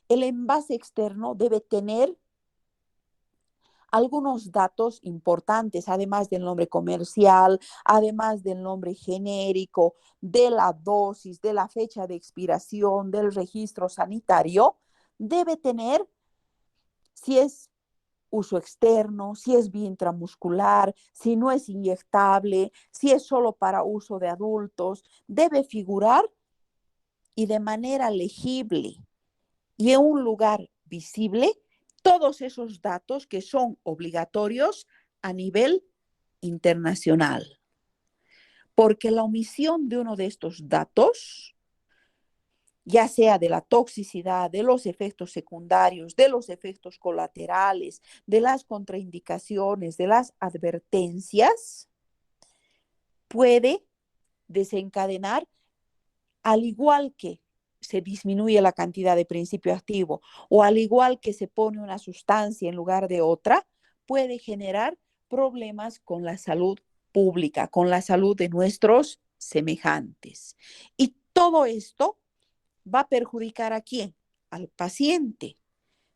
el envase externo debe tener algunos datos importantes, además del nombre comercial, además del nombre genérico, de la dosis, de la fecha de expiración, del registro sanitario, debe tener si es uso externo, si es vía intramuscular, si no es inyectable, si es solo para uso de adultos, debe figurar y de manera legible y en un lugar visible todos esos datos que son obligatorios a nivel internacional. Porque la omisión de uno de estos datos, ya sea de la toxicidad, de los efectos secundarios, de los efectos colaterales, de las contraindicaciones, de las advertencias, puede desencadenar, al igual que se disminuye la cantidad de principio activo o al igual que se pone una sustancia en lugar de otra, puede generar problemas con la salud pública, con la salud de nuestros semejantes. Y todo esto va a perjudicar a quién? Al paciente,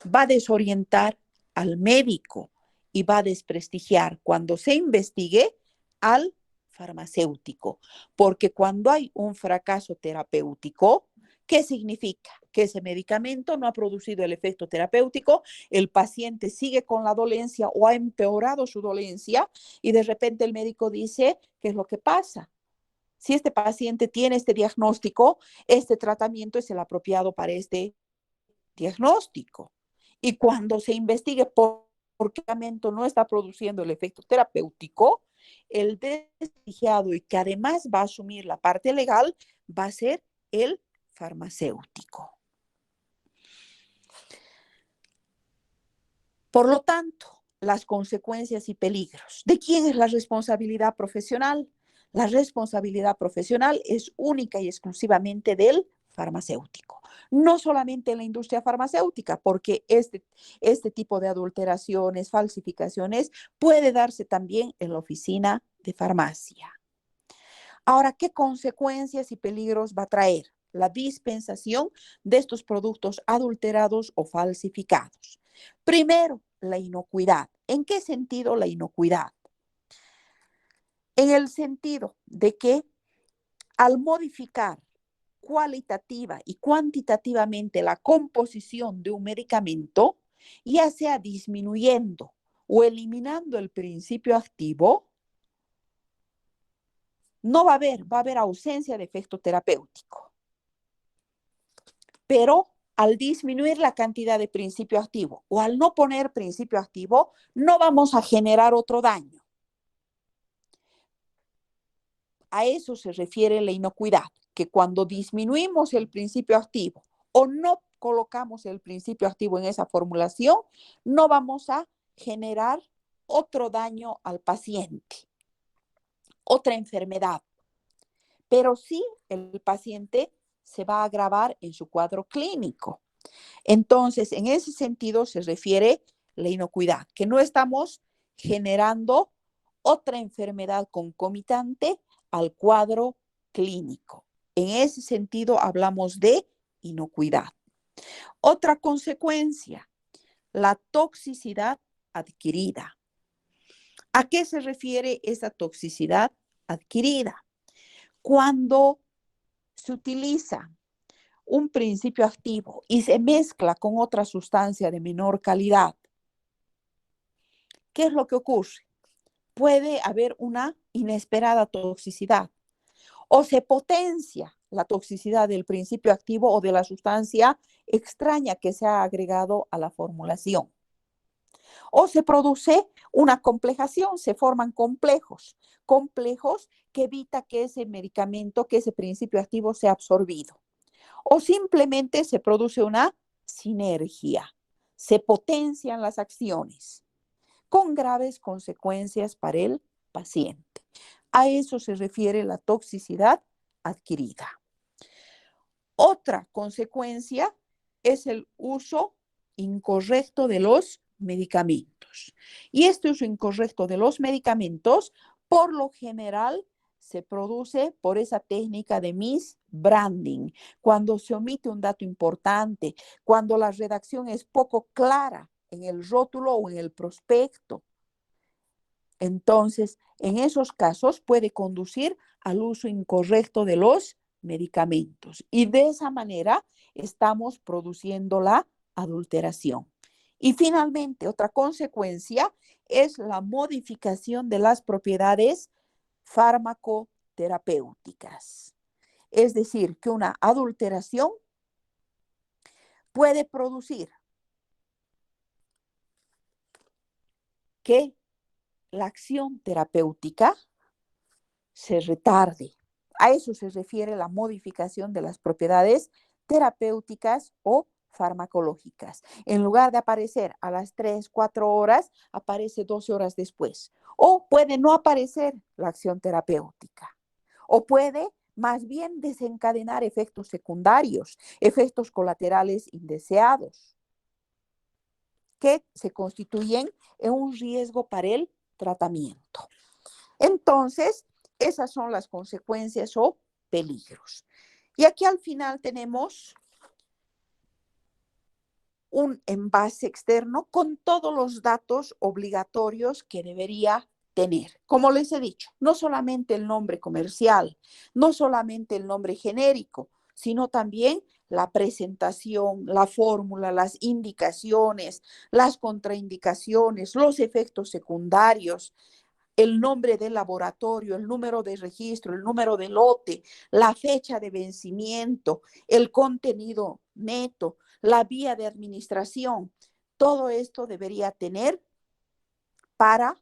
va a desorientar al médico y va a desprestigiar cuando se investigue al farmacéutico, porque cuando hay un fracaso terapéutico, ¿qué significa? Que ese medicamento no ha producido el efecto terapéutico, el paciente sigue con la dolencia o ha empeorado su dolencia y de repente el médico dice, ¿qué es lo que pasa? Si este paciente tiene este diagnóstico, este tratamiento es el apropiado para este diagnóstico. Y cuando se investigue por qué el medicamento no está produciendo el efecto terapéutico, el desprestigiado y que además va a asumir la parte legal va a ser el farmacéutico. Por lo tanto, las consecuencias y peligros. ¿De quién es la responsabilidad profesional? La responsabilidad profesional es única y exclusivamente del farmacéutico. No solamente en la industria farmacéutica, porque este tipo de adulteraciones, falsificaciones, puede darse también en la oficina de farmacia. Ahora, ¿qué consecuencias y peligros va a traer la dispensación de estos productos adulterados o falsificados? Primero, la inocuidad. ¿En qué sentido la inocuidad? En el sentido de que al modificar cualitativa y cuantitativamente la composición de un medicamento, ya sea disminuyendo o eliminando el principio activo, no va a haber ausencia de efecto terapéutico. Pero al disminuir la cantidad de principio activo o al no poner principio activo, no vamos a generar otro daño. A eso se refiere la inocuidad, que cuando disminuimos el principio activo o no colocamos el principio activo en esa formulación, no vamos a generar otro daño al paciente, otra enfermedad. Pero sí el paciente se va a agravar en su cuadro clínico. Entonces, en ese sentido se refiere la inocuidad, que no estamos generando otra enfermedad concomitante al cuadro clínico. En ese sentido hablamos de inocuidad. Otra consecuencia, la toxicidad adquirida. ¿A qué se refiere esa toxicidad adquirida? Cuando se utiliza un principio activo y se mezcla con otra sustancia de menor calidad, ¿qué es lo que ocurre? Puede haber una inesperada toxicidad o se potencia la toxicidad del principio activo o de la sustancia extraña que se ha agregado a la formulación. O se produce una complejación, se forman complejos que evita que ese medicamento, que ese principio activo sea absorbido. O simplemente se produce una sinergia, se potencian las acciones con graves consecuencias para el paciente. A eso se refiere la toxicidad adquirida. Otra consecuencia es el uso incorrecto de los medicamentos. Y este uso incorrecto de los medicamentos, por lo general, se produce por esa técnica de misbranding, cuando se omite un dato importante, cuando la redacción es poco clara en el rótulo o en el prospecto. Entonces, en esos casos puede conducir al uso incorrecto de los medicamentos y de esa manera estamos produciendo la adulteración. Y finalmente, otra consecuencia es la modificación de las propiedades farmacoterapéuticas. Es decir, que una adulteración puede producir que la acción terapéutica se retarde. A eso se refiere la modificación de las propiedades terapéuticas o farmacológicas. En lugar de aparecer a las 3, 4 horas, aparece 12 horas después. O puede no aparecer la acción terapéutica. O puede más bien desencadenar efectos secundarios, efectos colaterales indeseados, que se constituyen en un riesgo para el tratamiento. Entonces, esas son las consecuencias o peligros. Y aquí al final tenemos un envase externo con todos los datos obligatorios que debería tener. Como les he dicho, no solamente el nombre comercial, no solamente el nombre genérico, sino también la presentación, la fórmula, las indicaciones, las contraindicaciones, los efectos secundarios, el nombre del laboratorio, el número de registro, el número de lote, la fecha de vencimiento, el contenido neto, la vía de administración. Todo esto debería tener para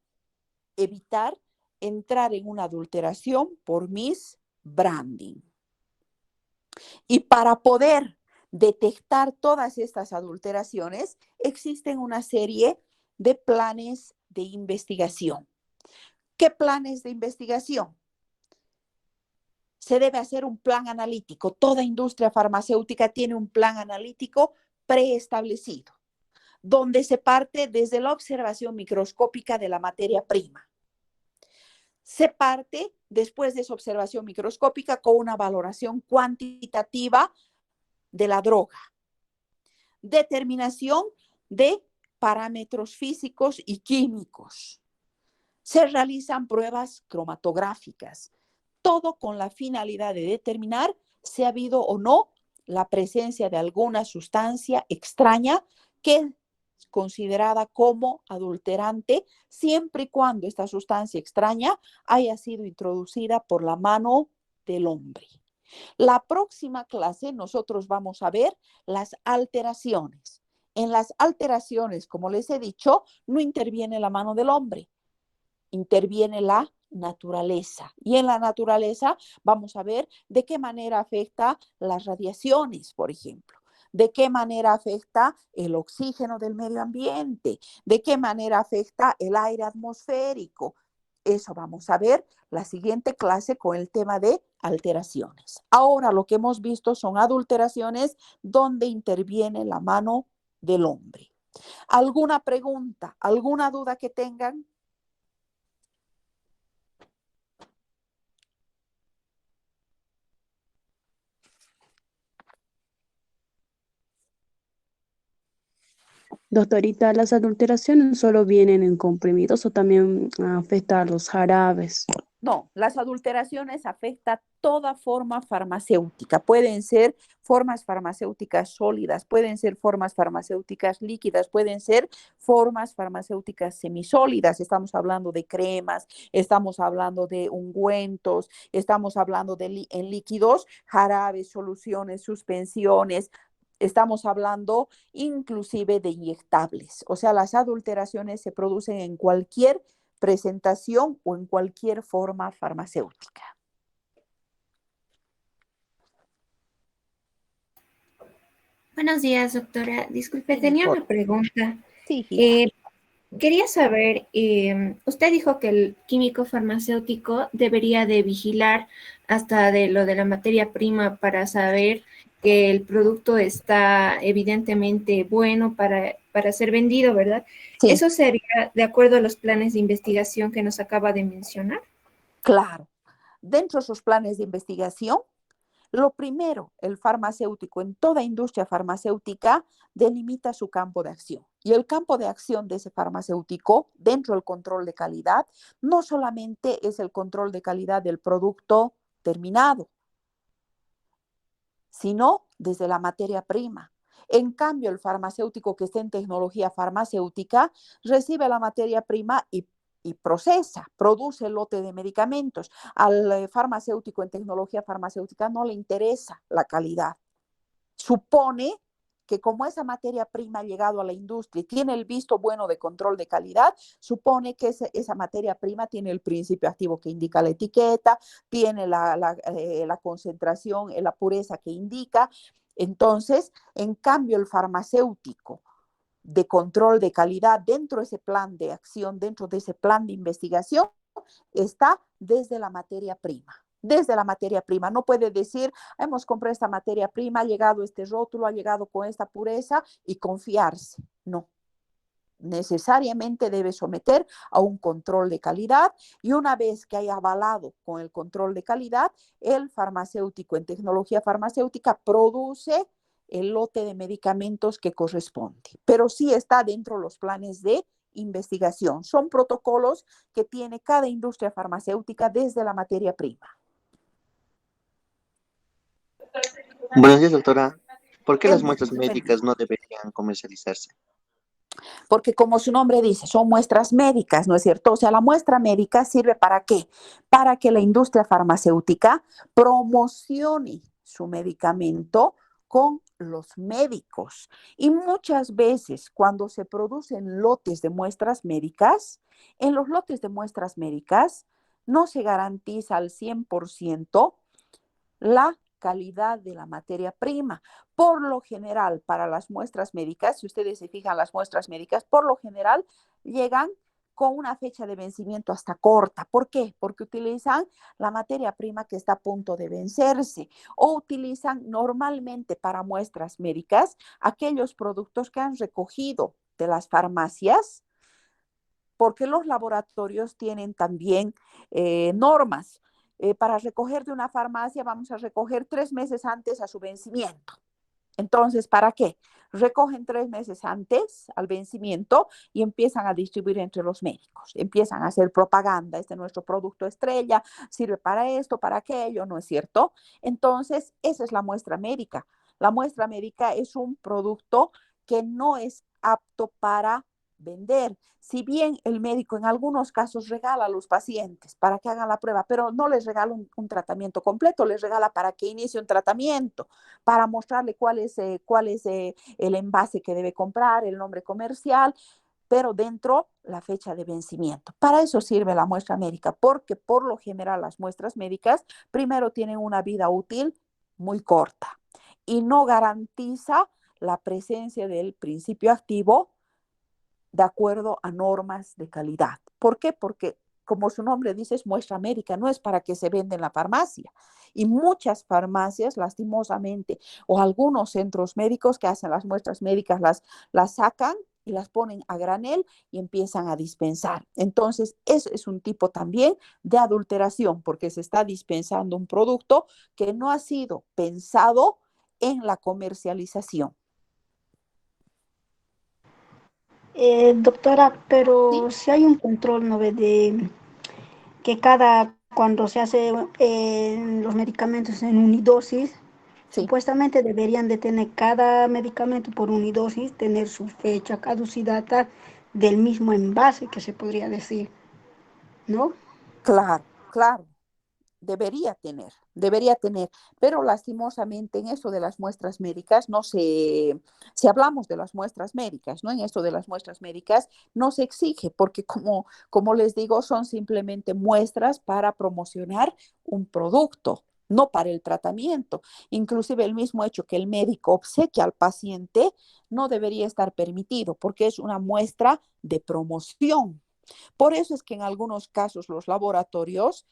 evitar entrar en una adulteración por misbranding. Y para poder detectar todas estas adulteraciones, existen una serie de planes de investigación. ¿Qué planes de investigación? Se debe hacer un plan analítico. Toda industria farmacéutica tiene un plan analítico preestablecido, donde se parte desde la observación microscópica de la materia prima. Se parte después de esa observación microscópica con una valoración cuantitativa de la droga. Determinación de parámetros físicos y químicos. Se realizan pruebas cromatográficas, todo con la finalidad de determinar si ha habido o no la presencia de alguna sustancia extraña que es considerada como adulterante, siempre y cuando esta sustancia extraña haya sido introducida por la mano del hombre. La próxima clase nosotros vamos a ver las alteraciones. En las alteraciones, como les he dicho, no interviene la mano del hombre, interviene la naturaleza. Y en la naturaleza vamos a ver de qué manera afecta las radiaciones, por ejemplo. De qué manera afecta el oxígeno del medio ambiente. De qué manera afecta el aire atmosférico. Eso vamos a ver la siguiente clase con el tema de alteraciones. Ahora lo que hemos visto son adulteraciones donde interviene la mano del hombre. ¿Alguna pregunta? ¿Alguna duda que tengan? Doctorita, ¿las adulteraciones solo vienen en comprimidos o también afecta a los jarabes? No, las adulteraciones afectan toda forma farmacéutica. Pueden ser formas farmacéuticas sólidas, pueden ser formas farmacéuticas líquidas, pueden ser formas farmacéuticas semisólidas. Estamos hablando de cremas, estamos hablando de ungüentos, estamos hablando de en líquidos, jarabes, soluciones, suspensiones. Estamos hablando inclusive de inyectables. O sea, las adulteraciones se producen en cualquier presentación o en cualquier forma farmacéutica. Buenos días, doctora. Disculpe, tenía una pregunta. Sí, hija. Quería saber, usted dijo que el químico farmacéutico debería de vigilar hasta de lo de la materia prima para saber que el producto está evidentemente bueno para ser vendido, ¿verdad? Sí. ¿Eso sería de acuerdo a los planes de investigación que nos acaba de mencionar? Claro. Dentro de sus planes de investigación, lo primero, el farmacéutico en toda industria farmacéutica delimita su campo de acción. Y el campo de acción de ese farmacéutico dentro del control de calidad no solamente es el control de calidad del producto terminado, sino desde la materia prima. En cambio, el farmacéutico que está en tecnología farmacéutica recibe la materia prima y procesa, produce el lote de medicamentos. Al farmacéutico en tecnología farmacéutica no le interesa la calidad. Supone que como esa materia prima ha llegado a la industria y tiene el visto bueno de control de calidad, supone que esa materia prima tiene el principio activo que indica la etiqueta, tiene la concentración, la pureza que indica. Entonces, en cambio, el farmacéutico de control de calidad dentro de ese plan de acción, dentro de ese plan de investigación, está desde la materia prima. Desde la materia prima. No puede decir, hemos comprado esta materia prima, ha llegado este rótulo, ha llegado con esta pureza y confiarse. No. Necesariamente debe someter a un control de calidad y una vez que haya avalado con el control de calidad, el farmacéutico en tecnología farmacéutica produce el lote de medicamentos que corresponde. Pero sí está dentro de los planes de investigación. Son protocolos que tiene cada industria farmacéutica desde la materia prima. Buenos días, doctora. ¿Por qué las Elmer, muestras buen día. médicas no deberían comercializarse? Porque como su nombre dice, son muestras médicas, ¿no es cierto? O sea, la muestra médica sirve ¿para qué? Para que la industria farmacéutica promocione su medicamento con los médicos. Y muchas veces cuando se producen lotes de muestras médicas, en los lotes de muestras médicas no se garantiza al 100% la calidad de la materia prima. Por lo general, para las muestras médicas, si ustedes se fijan, las muestras médicas, por lo general, llegan con una fecha de vencimiento hasta corta. ¿Por qué? Porque utilizan la materia prima que está a punto de vencerse o utilizan normalmente para muestras médicas aquellos productos que han recogido de las farmacias, porque los laboratorios tienen también normas. Para recoger de una farmacia vamos a recoger 3 meses antes a su vencimiento. Entonces, ¿para qué? Recogen 3 meses antes al vencimiento y empiezan a distribuir entre los médicos. Empiezan a hacer propaganda. Este es nuestro producto estrella, sirve para esto, para aquello, ¿no es cierto? Entonces, esa es la muestra médica. La muestra médica es un producto que no es apto para vender. Si bien el médico en algunos casos regala a los pacientes para que hagan la prueba, pero no les regala un tratamiento completo, les regala para que inicie un tratamiento, para mostrarle cuál es el envase que debe comprar, el nombre comercial, pero dentro la fecha de vencimiento. Para eso sirve la muestra médica, porque por lo general las muestras médicas primero tienen una vida útil muy corta y no garantiza la presencia del principio activo de acuerdo a normas de calidad. ¿Por qué? Porque como su nombre dice, es muestra médica, no es para que se venda en la farmacia. Y muchas farmacias, lastimosamente, o algunos centros médicos que hacen las muestras médicas, las sacan y las ponen a granel y empiezan a dispensar. Entonces, eso es un tipo también de adulteración, porque se está dispensando un producto que no ha sido pensado en la comercialización. Doctora, ¿Sí? pero si hay un control, ¿no ve? De que cuando se hace los medicamentos en unidosis, Sí. supuestamente deberían de tener cada medicamento por unidosis, tener su fecha caducidad del mismo envase, que se podría decir, ¿no? Claro, claro. Debería tener, pero lastimosamente en eso de las muestras médicas no se, si hablamos de las muestras médicas, ¿no? En esto de las muestras médicas no se exige, porque como les digo, son simplemente muestras para promocionar un producto, no para el tratamiento. Inclusive el mismo hecho que el médico obsequia al paciente no debería estar permitido, porque es una muestra de promoción. Por eso es que en algunos casos los laboratorios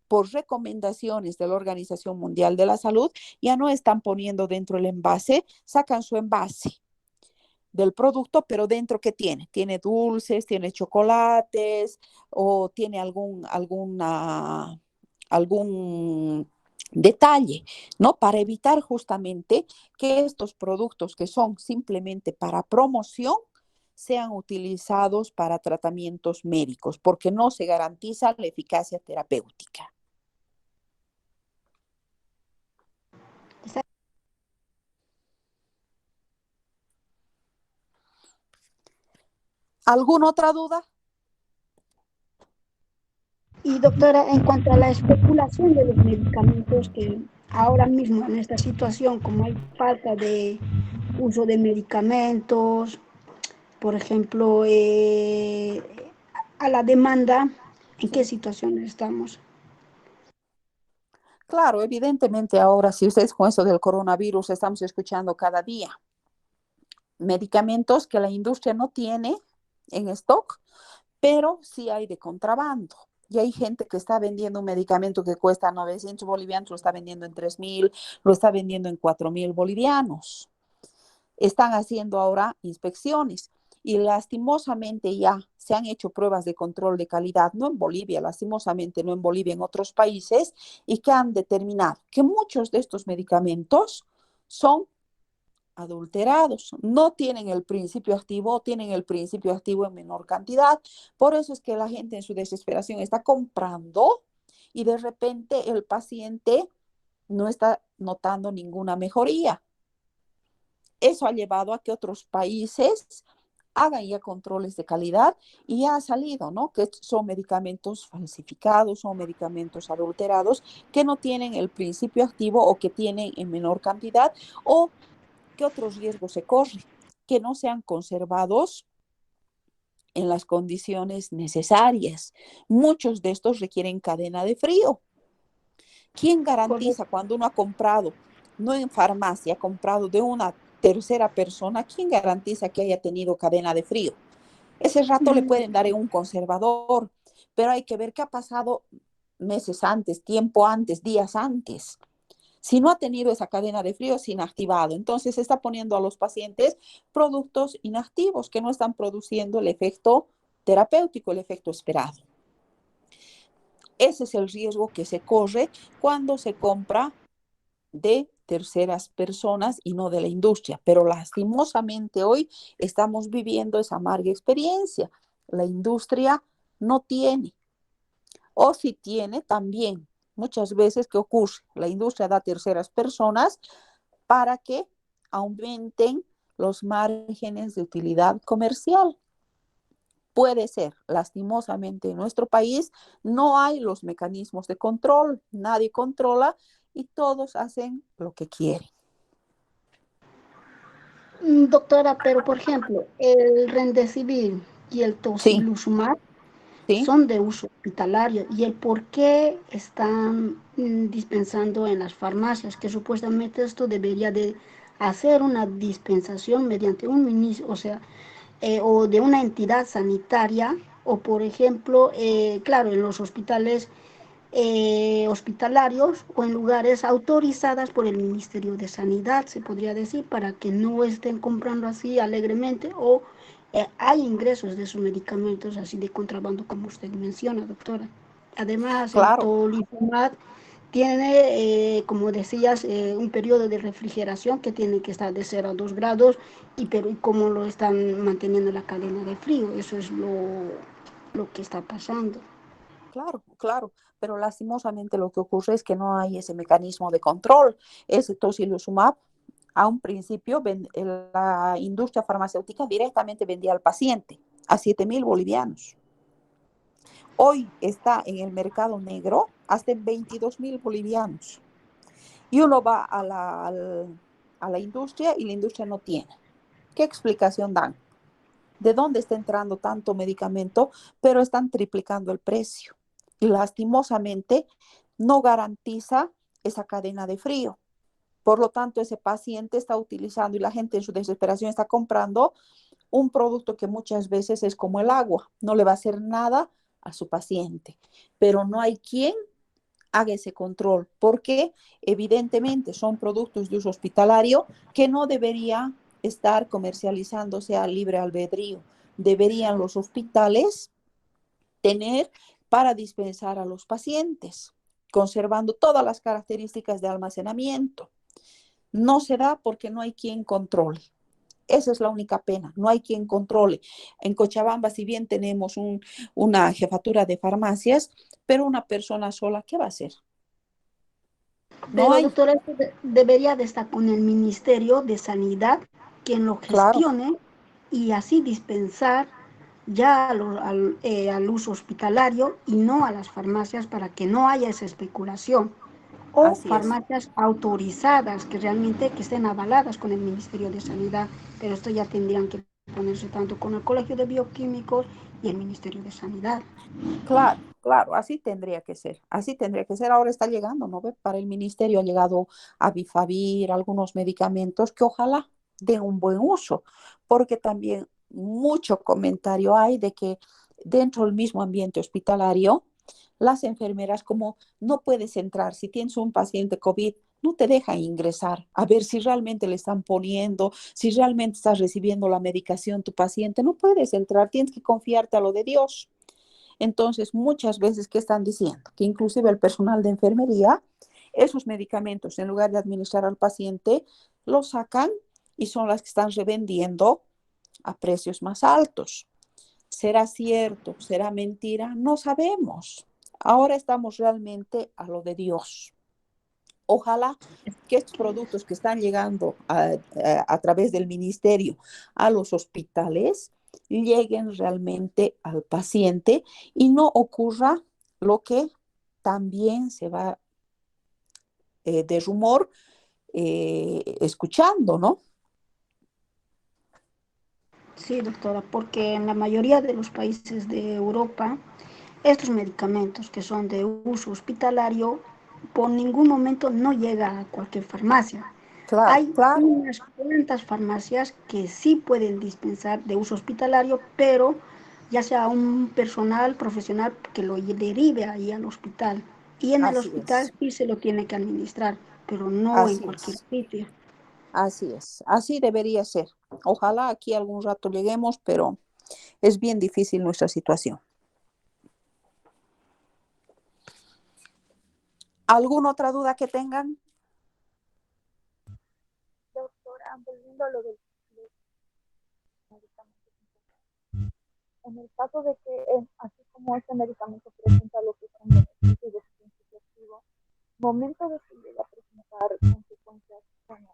por recomendaciones de la Organización Mundial de la Salud, ya no están poniendo dentro el envase, sacan su envase del producto, pero dentro ¿qué tiene? Tiene dulces, tiene chocolates o tiene algún detalle, ¿no? Para evitar justamente que estos productos que son simplemente para promoción sean utilizados para tratamientos médicos, porque no se garantiza la eficacia terapéutica. ¿Alguna otra duda? Y doctora, en cuanto a la especulación de los medicamentos, que ahora mismo en esta situación, como hay falta de uso de medicamentos, por ejemplo, a la demanda, ¿en qué situación estamos? Claro, evidentemente ahora, si ustedes con eso del coronavirus estamos escuchando cada día medicamentos que la industria no tiene en stock, pero sí hay de contrabando. Y hay gente que está vendiendo un medicamento que cuesta 900 bolivianos, lo está vendiendo en 3.000, lo está vendiendo en 4.000 bolivianos. Están haciendo ahora inspecciones y lastimosamente ya se han hecho pruebas de control de calidad, no en Bolivia, lastimosamente no en Bolivia, en otros países, y que han determinado que muchos de estos medicamentos son adulterados, no tienen el principio activo, tienen el principio activo en menor cantidad. Por eso es que la gente en su desesperación está comprando y de repente el paciente no está notando ninguna mejoría. Eso ha llevado a que otros países hagan ya controles de calidad y ya ha salido, ¿no? Que son medicamentos falsificados, son medicamentos adulterados que no tienen el principio activo o que tienen en menor cantidad, o ¿qué otros riesgos se corren? Que no sean conservados en las condiciones necesarias. Muchos de estos requieren cadena de frío. ¿Quién garantiza Correcto. cuando uno ha comprado, no en farmacia, ha comprado de una tercera persona, quién garantiza que haya tenido cadena de frío? Ese rato le pueden dar en un conservador, pero hay que ver qué ha pasado meses antes, tiempo antes, días antes. Si no ha tenido esa cadena de frío, es inactivado. Entonces se está poniendo a los pacientes productos inactivos que no están produciendo el efecto terapéutico, el efecto esperado. Ese es el riesgo que se corre cuando se compra de terceras personas y no de la industria. Pero lastimosamente hoy estamos viviendo esa amarga experiencia. La industria no tiene, o si tiene también. Muchas veces, ¿qué ocurre? La industria da a terceras personas para que aumenten los márgenes de utilidad comercial. Puede ser, lastimosamente en nuestro país no hay los mecanismos de control, nadie controla y todos hacen lo que quieren. Doctora, pero por ejemplo, el Remdesivir y el Sí, Tocilizumab sí, son de uso hospitalario y el por qué están dispensando en las farmacias, que supuestamente esto debería de hacer una dispensación mediante un ministro, o sea, o de una entidad sanitaria, o por ejemplo, claro, en los hospitales hospitalarios o en lugares autorizadas por el Ministerio de Sanidad, se podría decir, para que no estén comprando así alegremente o hay ingresos de sus medicamentos así de contrabando como usted menciona, doctora. Además, el claro, tolizumab tiene, como decías, un periodo de refrigeración que tiene que estar de 0 a 2 grados, pero ¿y cómo lo están manteniendo la cadena de frío? Eso es lo que está pasando. claro, pero lastimosamente lo que ocurre es que no hay ese mecanismo de control. Ese tocilizumab, a un principio, la industria farmacéutica directamente vendía al paciente a 7.000 bolivianos. Hoy está en el mercado negro hasta en 22.000 bolivianos. Y uno va a la industria y la industria no tiene. ¿Qué explicación dan? ¿De dónde está entrando tanto medicamento? Pero están triplicando el precio. Y lastimosamente no garantiza esa cadena de frío. Por lo tanto, ese paciente está utilizando y la gente en su desesperación está comprando un producto que muchas veces es como el agua. No le va a hacer nada a su paciente. Pero no hay quien haga ese control, porque evidentemente son productos de uso hospitalario que no debería estar comercializándose a libre albedrío. Deberían los hospitales tener para dispensar a los pacientes, conservando todas las características de almacenamiento. No se da porque no hay quien controle. Esa es la única pena, no hay quien controle. En Cochabamba, si bien tenemos una jefatura de farmacias, pero una persona sola, ¿qué va a hacer? No Pero, hay, doctora, esto debería de estar con el Ministerio de Sanidad, quien lo claro, gestione y así dispensar ya al uso hospitalario y no a las farmacias para que no haya esa especulación. O así es. farmacias autorizadas que realmente que estén avaladas con el Ministerio de Sanidad, pero esto ya tendrían que ponerse tanto con el Colegio de Bioquímicos y el Ministerio de Sanidad. Claro, claro, así tendría que ser, así tendría que ser. Ahora está llegando, ¿no ve? Para el ministerio ha llegado a Bifavir, algunos medicamentos que ojalá den un buen uso, porque también mucho comentario hay de que dentro del mismo ambiente hospitalario, las enfermeras como no puedes entrar, si tienes un paciente COVID, no te dejan ingresar a ver si realmente le están poniendo, si realmente estás recibiendo la medicación tu paciente, no puedes entrar, tienes que confiarte a lo de Dios. Entonces, muchas veces, ¿qué están diciendo? Que inclusive el personal de enfermería, esos medicamentos, en lugar de administrar al paciente, los sacan y son las que están revendiendo a precios más altos. ¿Será cierto? ¿Será mentira? No sabemos. Ahora estamos realmente a lo de Dios. Ojalá que estos productos que están llegando a través del ministerio a los hospitales lleguen realmente al paciente y no ocurra lo que también se va de rumor escuchando, ¿no? Sí, doctora, porque en la mayoría de los países de Europa, estos medicamentos que son de uso hospitalario, por ningún momento no llega a cualquier farmacia. Claro, Hay claro, unas cuantas farmacias que sí pueden dispensar de uso hospitalario, pero ya sea un personal profesional que lo derive ahí al hospital. Y en el así hospital es, sí se lo tiene que administrar, pero no en así cualquier es, sitio. así es, así debería ser. Ojalá aquí algún rato lleguemos, pero es bien difícil nuestra situación. ¿Alguna otra duda que tengan? Doctora, volviendo a lo del medicamento, en el caso de que, así como este medicamento presenta lo que son beneficios de su principio activo, momento de que llega a presentar consecuencias, bueno,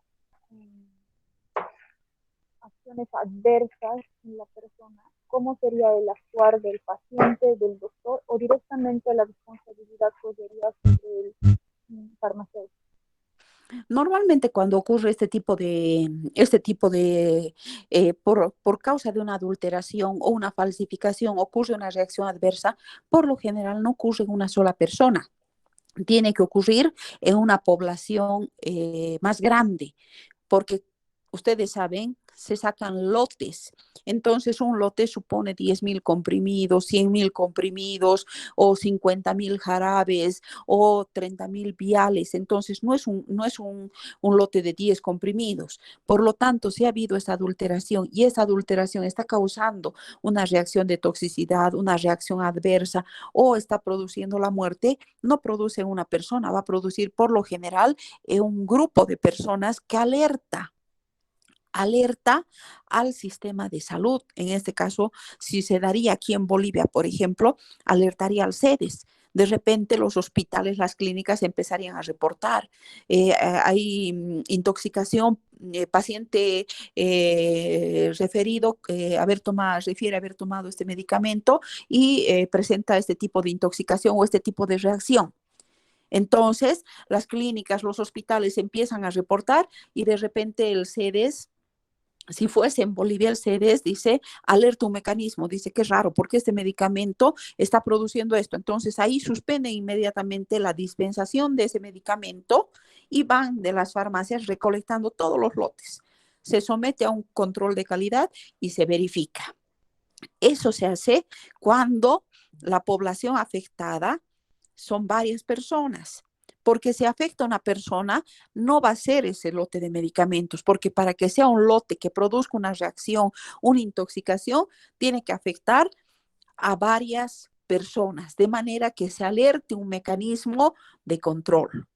acciones adversas en la persona, ¿cómo sería el actuar del paciente, del doctor, o directamente la responsabilidad podría sobre el farmacéutico? Normalmente cuando ocurre por causa de una adulteración o una falsificación, ocurre una reacción adversa, por lo general no ocurre en una sola persona. Tiene que ocurrir en una población más grande, porque ustedes saben, se sacan lotes. Entonces, un lote supone 10.000 comprimidos, 100.000 comprimidos o 50.000 jarabes o 30.000 viales. Entonces, no es un lote de 10 comprimidos. Por lo tanto, si ha habido esa adulteración y esa adulteración está causando una reacción de toxicidad, una reacción adversa o está produciendo la muerte, no produce una persona, va a producir por lo general un grupo de personas que alerta al sistema de salud. En este caso, si se daría aquí en Bolivia, por ejemplo, alertaría al CEDES. De repente los hospitales, las clínicas empezarían a reportar. Hay intoxicación, paciente referido, refiere haber tomado este medicamento y presenta este tipo de intoxicación o este tipo de reacción. Entonces, las clínicas, los hospitales empiezan a reportar y de repente el CEDES, si fuese en Bolivia, el CEDES dice, alerta un mecanismo, dice que es raro, porque este medicamento está produciendo esto. Entonces ahí suspende inmediatamente la dispensación de ese medicamento y van de las farmacias recolectando todos los lotes. Se somete a un control de calidad y se verifica. Eso se hace cuando la población afectada son varias personas. Porque si afecta a una persona, no va a ser ese lote de medicamentos, porque para que sea un lote que produzca una reacción, una intoxicación, tiene que afectar a varias personas, de manera que se alerte un mecanismo de control.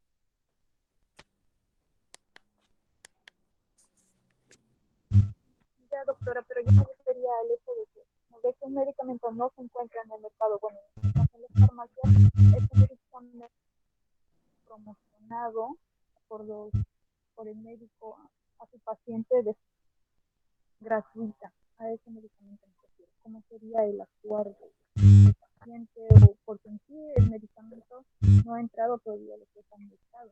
doctora, pero yo me refería al hecho de que una vez que un medicamento no se encuentra en el mercado, bueno, en las farmacias, este medicamento promocionado por por el médico a su paciente de gratuita a ese medicamento en cuestión. ¿Cómo sería el actuar del paciente o porque en sí el medicamento no ha entrado todavía a lo que está en el mercado?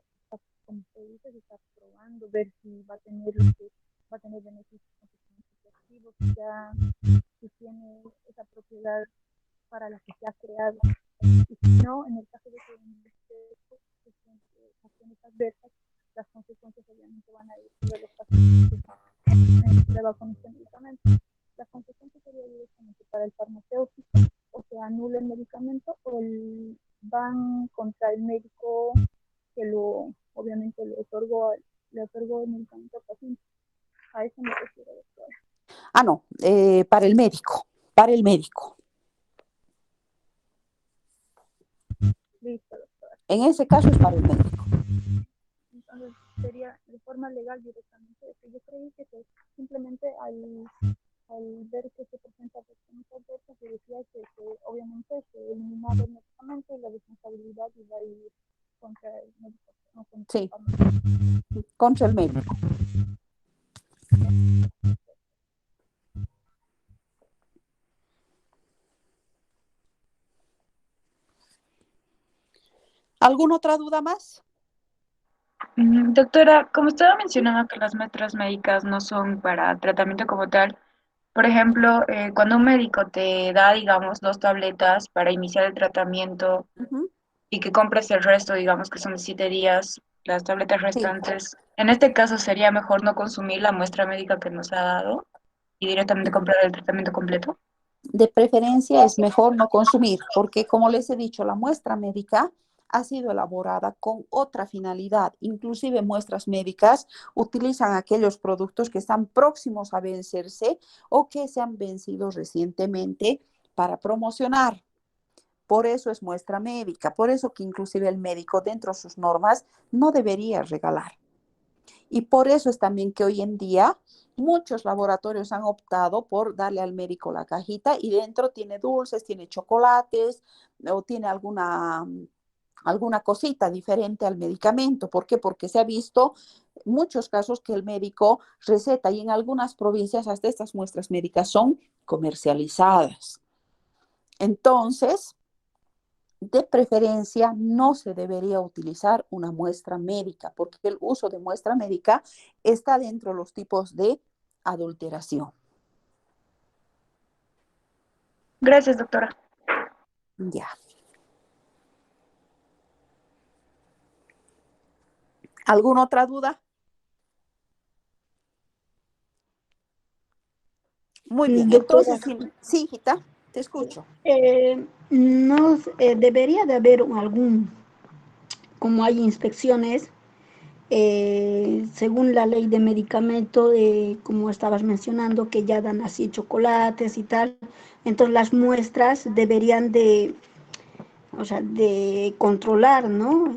Como se dice, se está probando, ver si va a tener va a tener beneficios significativos, si tiene esa propiedad para la que se ha creado. Y si no, en el caso de que se siente acciones adversas, las consecuencias obviamente van a ir sobre los pacientes que se va con este medicamento. Las consecuencias serían directamente para el farmacéutico, o se anula el medicamento o van contra el médico que obviamente le otorgó el medicamento al paciente. A eso me refiero, doctora. Ah, no, para el médico, para el médico. Listo, doctora. En ese caso es para el médico. Entonces sería de forma legal directamente. Yo creí que simplemente al ver que se presenta acciones adversas, se decía que obviamente se eliminaba el medicamento y la responsabilidad iba a ir contra el médico, no contra el Sí, farmacéutico. contra el médico. ¿Alguna otra duda más? Doctora, como estaba mencionando que las muestras médicas no son para tratamiento como tal, por ejemplo, cuando un médico te da, digamos, 2 tabletas para iniciar el tratamiento Uh-huh. y que compres el resto, digamos que son de 7 días, las tabletas Sí, restantes, en este caso sería mejor no consumir la muestra médica que nos ha dado y directamente comprar el tratamiento completo. de preferencia es mejor no consumir, porque como les he dicho, la muestra médica ha sido elaborada con otra finalidad. Inclusive muestras médicas utilizan aquellos productos que están próximos a vencerse o que se han vencido recientemente para promocionar. Por eso es muestra médica, por eso que inclusive el médico dentro de sus normas no debería regalar. Y por eso es también que hoy en día muchos laboratorios han optado por darle al médico la cajita y dentro tiene dulces, tiene chocolates o tiene alguna cosita diferente al medicamento. ¿Por qué? Porque se ha visto muchos casos que el médico receta y en algunas provincias hasta estas muestras médicas son comercializadas. Entonces, de preferencia, no se debería utilizar una muestra médica, porque el uso de muestra médica está dentro de los tipos de adulteración. Gracias, doctora. Ya. ¿Alguna otra duda? Muy bien. Doctora, Entonces, sí, hijita, te escucho. no debería de haber algún, como hay inspecciones, según la ley de medicamento, como estabas mencionando, que ya dan así chocolates y tal, entonces las muestras deberían de, o sea, de controlar, ¿no?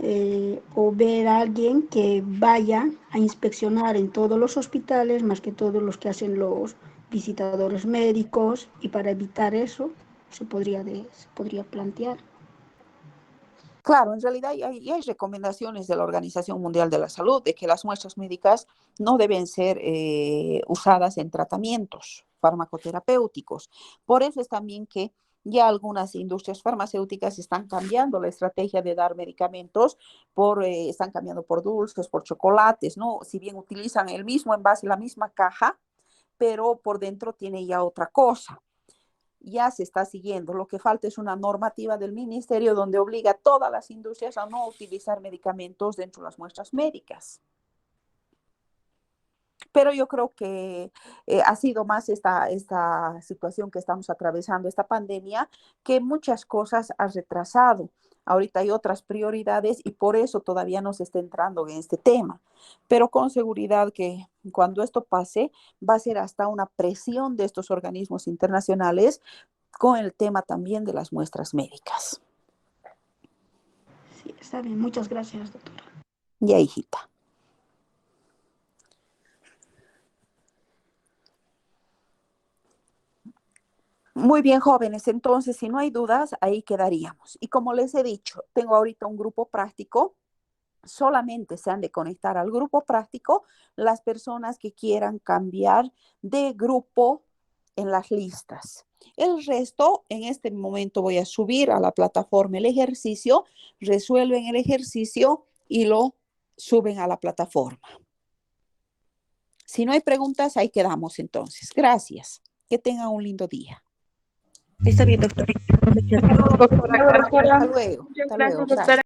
O ver a alguien que vaya a inspeccionar en todos los hospitales, más que todos los que hacen los visitadores médicos, y para evitar eso se podría plantear. Claro, en realidad hay recomendaciones de la Organización Mundial de la Salud de que las muestras médicas no deben ser usadas en tratamientos farmacoterapéuticos. Por eso es también que ya algunas industrias farmacéuticas están cambiando la estrategia de dar medicamentos, están cambiando por dulces, por chocolates, ¿no? Si bien utilizan el mismo envase, la misma caja, pero por dentro tiene ya otra cosa. Ya se está siguiendo. Lo que falta es una normativa del ministerio donde obliga a todas las industrias a no utilizar medicamentos dentro de las muestras médicas. Pero yo creo que ha sido más esta situación que estamos atravesando, esta pandemia, que muchas cosas ha retrasado. Ahorita hay otras prioridades y por eso todavía no se está entrando en este tema. Pero con seguridad que cuando esto pase, va a ser hasta una presión de estos organismos internacionales con el tema también de las muestras médicas. Sí, está bien, muchas gracias, doctora. Ya, hijita. Muy bien, jóvenes. Entonces, si no hay dudas, ahí quedaríamos. Y como les he dicho, tengo ahorita un grupo práctico. Solamente se han de conectar al grupo práctico las personas que quieran cambiar de grupo en las listas. El resto, en este momento voy a subir a la plataforma el ejercicio, resuelven el ejercicio y lo suben a la plataforma. Si no hay preguntas, ahí quedamos entonces. Gracias. Que tengan un lindo día. Está bien, doctora. Doctora, Hasta gracias. luego. Muchas Hasta gracias, luego. doctora.